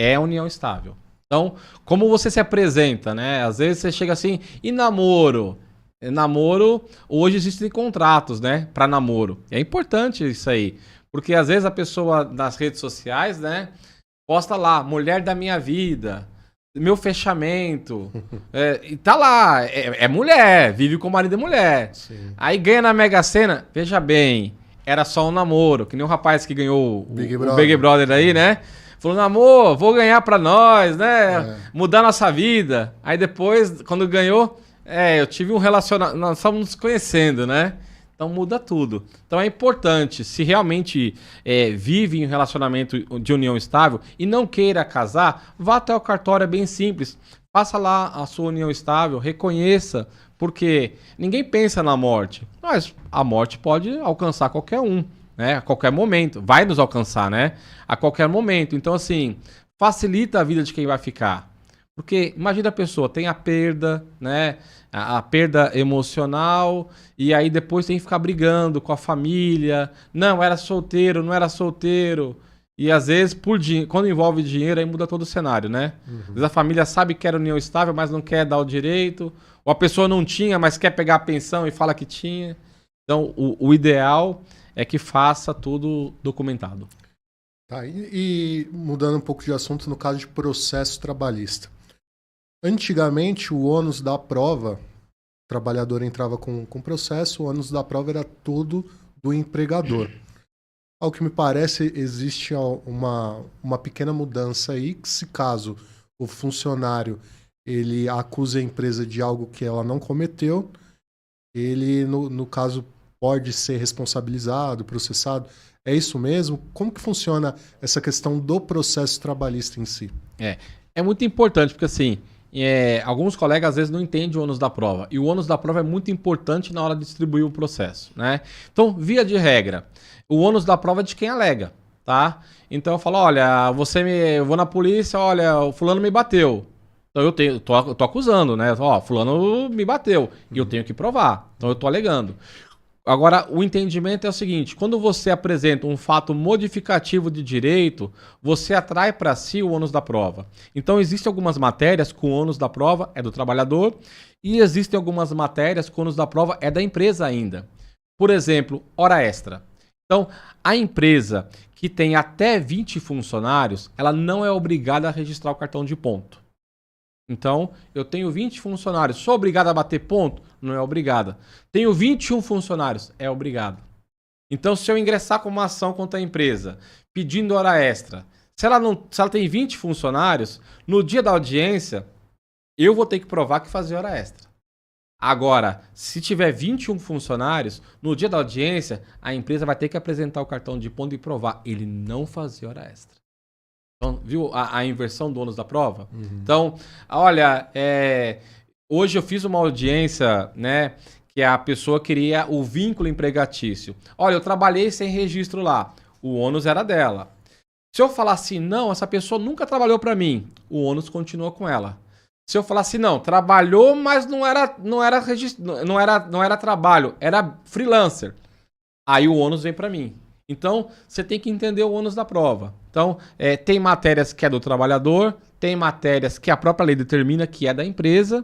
é a união estável. Então, como você se apresenta, né? Às vezes você chega assim, e namoro? Namoro, hoje existem contratos, né, para namoro. É importante isso aí. Porque às vezes a pessoa nas redes sociais, né, posta lá, mulher da minha vida, meu fechamento, e tá lá, é mulher, vive com marido e mulher. Sim. Aí ganha na Mega Sena, veja bem, era só um namoro, que nem o rapaz que ganhou o Big Brother aí, né? Falou, namoro, vou ganhar pra nós, né? Mudar nossa vida. Aí depois, quando ganhou, eu tive um relacionamento, nós estamos nos conhecendo, né? Então muda tudo. Então é importante, se realmente vive em um relacionamento de união estável e não queira casar, vá até o cartório, é bem simples. Faça lá a sua união estável, reconheça, porque ninguém pensa na morte. Mas a morte pode alcançar qualquer um, né? A qualquer momento. Vai nos alcançar, né? A qualquer momento. Então, assim, facilita a vida de quem vai ficar. Porque imagina a pessoa tem a perda, né? A perda emocional, e aí depois tem que ficar brigando com a família. Não, era solteiro, não era solteiro. E às vezes, quando envolve dinheiro, aí muda todo o cenário, né? Às vezes a família sabe que era união estável, mas não quer dar o direito. Ou a pessoa não tinha, mas quer pegar a pensão e fala que tinha. Então, o ideal é que faça tudo documentado. Tá, e mudando um pouco de assunto, no caso de processo trabalhista. Antigamente, o ônus da prova, o trabalhador entrava com processo, o ônus da prova era todo do empregador. Ao que me parece, existe uma pequena mudança aí, que se caso o funcionário ele acusa a empresa de algo que ela não cometeu, ele, no caso, pode ser responsabilizado, processado. É isso mesmo? Como que funciona essa questão do processo trabalhista em si? É muito importante, porque assim, alguns colegas às vezes não entendem o ônus da prova. E o ônus da prova é muito importante na hora de distribuir o processo, né? Então, via de regra, o ônus da prova é de quem alega, tá? Então eu falo, olha, eu vou na polícia, olha, o fulano me bateu. Então eu tô acusando, né? Ó, fulano me bateu e eu tenho que provar. Então eu tô alegando. Agora, o entendimento é o seguinte, quando você apresenta um fato modificativo de direito, você atrai para si o ônus da prova. Então, existem algumas matérias que o ônus da prova é do trabalhador e existem algumas matérias que o ônus da prova é da empresa ainda. Por exemplo, hora extra. Então, a empresa que tem até 20 funcionários, ela não é obrigada a registrar o cartão de ponto. Então, eu tenho 20 funcionários. Sou obrigado a bater ponto? Não é obrigada. Tenho 21 funcionários? É obrigado. Então, se eu ingressar com uma ação contra a empresa pedindo hora extra, se ela tem 20 funcionários, no dia da audiência, eu vou ter que provar que fazia hora extra. Agora, se tiver 21 funcionários, no dia da audiência, a empresa vai ter que apresentar o cartão de ponto e provar. Ele não fazia hora extra. Então, viu a inversão do ônus da prova? Uhum. Então, olha, hoje eu fiz uma audiência, né, que a pessoa queria o vínculo empregatício. Olha, eu trabalhei sem registro lá. O ônus era dela. Se eu falar assim, não, essa pessoa nunca trabalhou para mim, o ônus continua com ela. Se eu falar assim, não, trabalhou, mas não era trabalho, era freelancer. Aí o ônus vem para mim. Então, você tem que entender o ônus da prova. Então, tem matérias que é do trabalhador, tem matérias que a própria lei determina que é da empresa,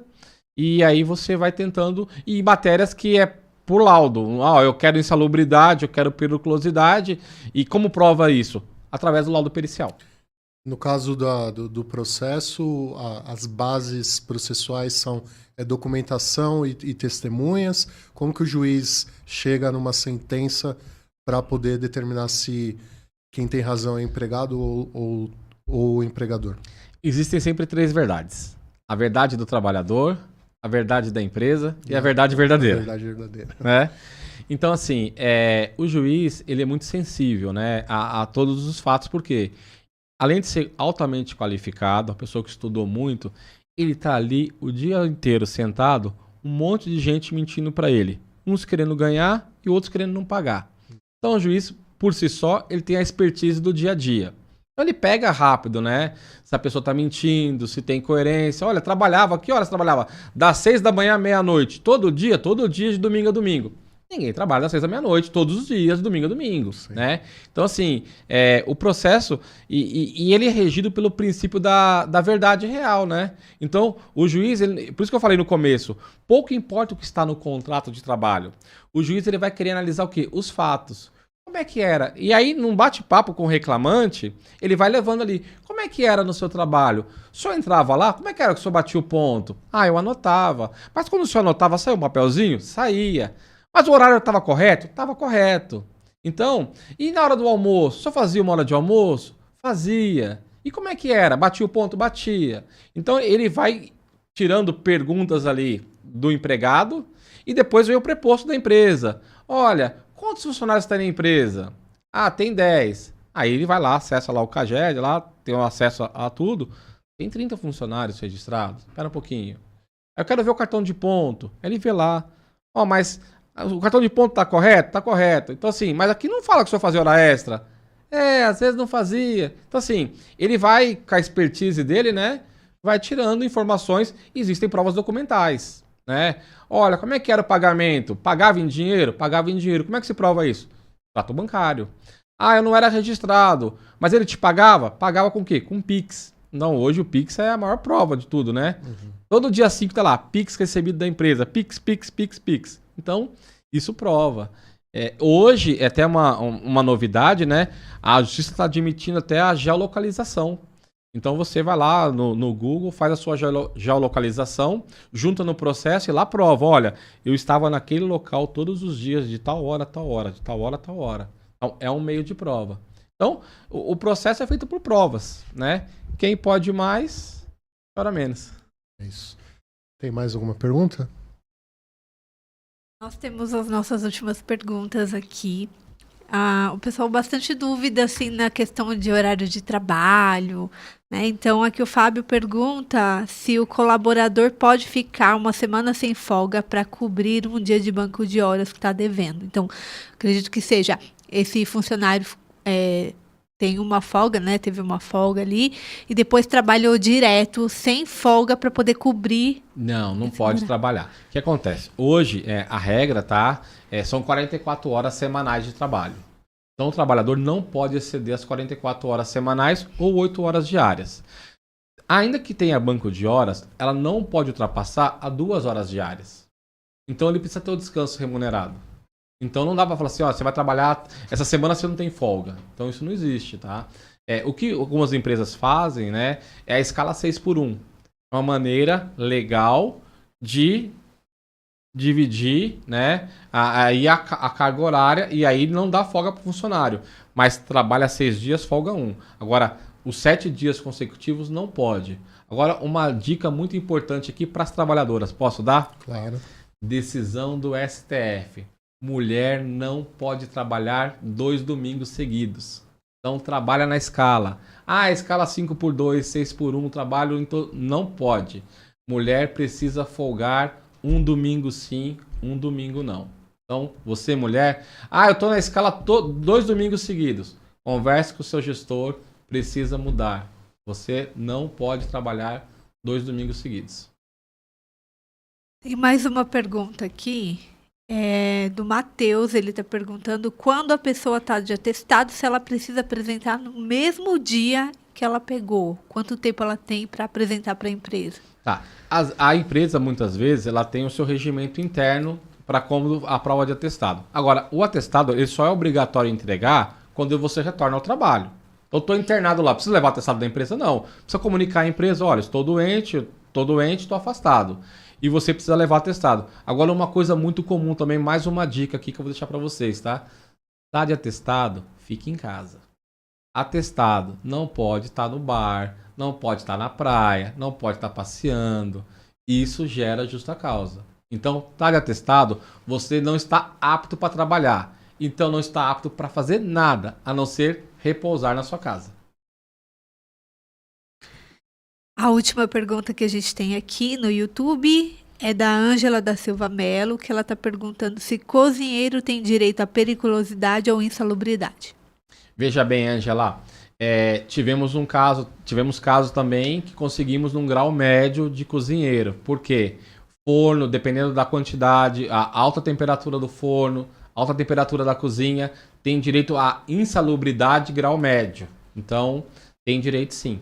e aí você vai tentando, e matérias que é por laudo. Eu quero insalubridade, eu quero periculosidade, e como prova isso? Através do laudo pericial. No caso do processo, as bases processuais são documentação e testemunhas. Como que o juiz chega numa sentença para poder determinar se quem tem razão é empregado ou o empregador? Existem sempre 3 verdades. A verdade do trabalhador, a verdade da empresa e a verdade verdadeira. A verdade verdadeira. Né? Então, assim, o juiz ele é muito sensível, né, a todos os fatos, porque além de ser altamente qualificado, a pessoa que estudou muito, ele está ali o dia inteiro sentado, um monte de gente mentindo para ele. Uns querendo ganhar e outros querendo não pagar. Então o juiz, por si só, ele tem a expertise do dia a dia. Então ele pega rápido, né? Se a pessoa está mentindo, se tem coerência. Olha, trabalhava, que horas trabalhava? Das 6 da manhã à meia-noite. Todo dia, de domingo a domingo. Ninguém trabalha das 6 da meia-noite, todos os dias, domingo a domingo, né? Então, assim, o processo, e ele é regido pelo princípio da verdade real, né? Então, o juiz, por isso que eu falei no começo, pouco importa o que está no contrato de trabalho. O juiz, ele vai querer analisar o quê? Os fatos. Como é que era? E aí, num bate-papo com o reclamante, ele vai levando ali. Como é que era no seu trabalho? O senhor entrava lá? Como é que era que o senhor batia o ponto? Eu anotava. Mas quando o senhor anotava, saiu um papelzinho? Saía. Mas o horário estava correto? Estava correto. Então, e na hora do almoço? O senhor fazia uma hora de almoço? Fazia. E como é que era? Batia o ponto? Batia. Então, ele vai tirando perguntas ali do empregado e depois vem o preposto da empresa. Olha, quantos funcionários tem na empresa? Tem 10. Aí ele vai lá, acessa lá o CAGED, lá tem o acesso a tudo. Tem 30 funcionários registrados. Espera um pouquinho. Eu quero ver o cartão de ponto. Ele vê lá. Mas o cartão de ponto tá correto? Tá correto. Então assim, mas aqui não fala que o senhor fazia hora extra. Às vezes não fazia. Então assim, ele vai com a expertise dele, né? Vai tirando informações. Existem provas documentais, né? Olha, como é que era o pagamento? Pagava em dinheiro? Pagava em dinheiro. Como é que se prova isso? Extrato bancário. Eu não era registrado. Mas ele te pagava? Pagava com o quê? Com Pix. Não, hoje o Pix é a maior prova de tudo, né? Uhum. Todo dia 5 tá lá, Pix recebido da empresa. Pix, Pix, Pix, Pix. Então, isso prova. Hoje, é até uma novidade, né? A justiça está admitindo até a geolocalização. Então você vai lá no Google, faz a sua geolocalização, junta no processo e lá prova, olha, eu estava naquele local todos os dias, de tal hora a tal hora, de tal hora a tal hora. Então é um meio de prova. Então o processo é feito por provas, né? Quem pode mais, para menos. É isso. Tem mais alguma pergunta? Nós temos as nossas últimas perguntas aqui. O pessoal bastante dúvida assim na questão de horário de trabalho, né? Então aqui o Fábio pergunta se o colaborador pode ficar uma semana sem folga para cobrir um dia de banco de horas que está devendo. Então acredito que seja esse funcionário tem uma folga, né? Teve uma folga ali e depois trabalhou direto sem folga para poder cobrir. Não pode trabalhar. O que acontece? Hoje, a regra, tá? São 44 horas semanais de trabalho. Então, o trabalhador não pode exceder as 44 horas semanais ou 8 horas diárias. Ainda que tenha banco de horas, ela não pode ultrapassar a 2 horas diárias. Então, ele precisa ter o descanso remunerado. Então, não dá para falar assim, ó, você vai trabalhar, essa semana você não tem folga. Então, isso não existe, tá? O que algumas empresas fazem, né, é a escala 6x1. É uma maneira legal de dividir, né, aí a carga horária e aí não dá folga para o funcionário, mas trabalha 6 dias, folga 1. Agora, os 7 dias consecutivos não pode. Agora, uma dica muito importante aqui para as trabalhadoras, posso dar? Claro. Decisão do STF. Mulher não pode trabalhar 2 domingos seguidos. Então, trabalha na escala. Escala 5x2, 6x1, trabalho... Não pode. Mulher precisa folgar um domingo sim, um domingo não. Então, você mulher... eu estou na escala 2 domingos seguidos. Converse com o seu gestor, precisa mudar. Você não pode trabalhar 2 domingos seguidos. Tem mais uma pergunta aqui. Do Matheus, ele está perguntando quando a pessoa está de atestado, se ela precisa apresentar no mesmo dia que ela pegou. Quanto tempo ela tem para apresentar para a empresa? Tá. A empresa, muitas vezes, ela tem o seu regimento interno para como a prova de atestado. Agora, o atestado ele só é obrigatório entregar quando você retorna ao trabalho. Eu estou internado lá, precisa levar o atestado da empresa? Não. Precisa comunicar à empresa, olha, estou doente, estou afastado. E você precisa levar atestado. Agora, uma coisa muito comum também, mais uma dica aqui que eu vou deixar para vocês, tá? Tá de atestado? Fique em casa. Atestado não pode estar no bar, não pode estar na praia, não pode estar passeando. Isso gera justa causa. Então, tá de atestado, você não está apto para trabalhar. Então, não está apto para fazer nada, a não ser repousar na sua casa. A última pergunta que a gente tem aqui no YouTube é da Ângela da Silva Melo, que ela está perguntando se cozinheiro tem direito à periculosidade ou insalubridade. Veja bem, Ângela, tivemos casos também que conseguimos num grau médio de cozinheiro. Por quê? Forno, dependendo da quantidade, a alta temperatura do forno, alta temperatura da cozinha, tem direito à insalubridade grau médio. Então, tem direito sim.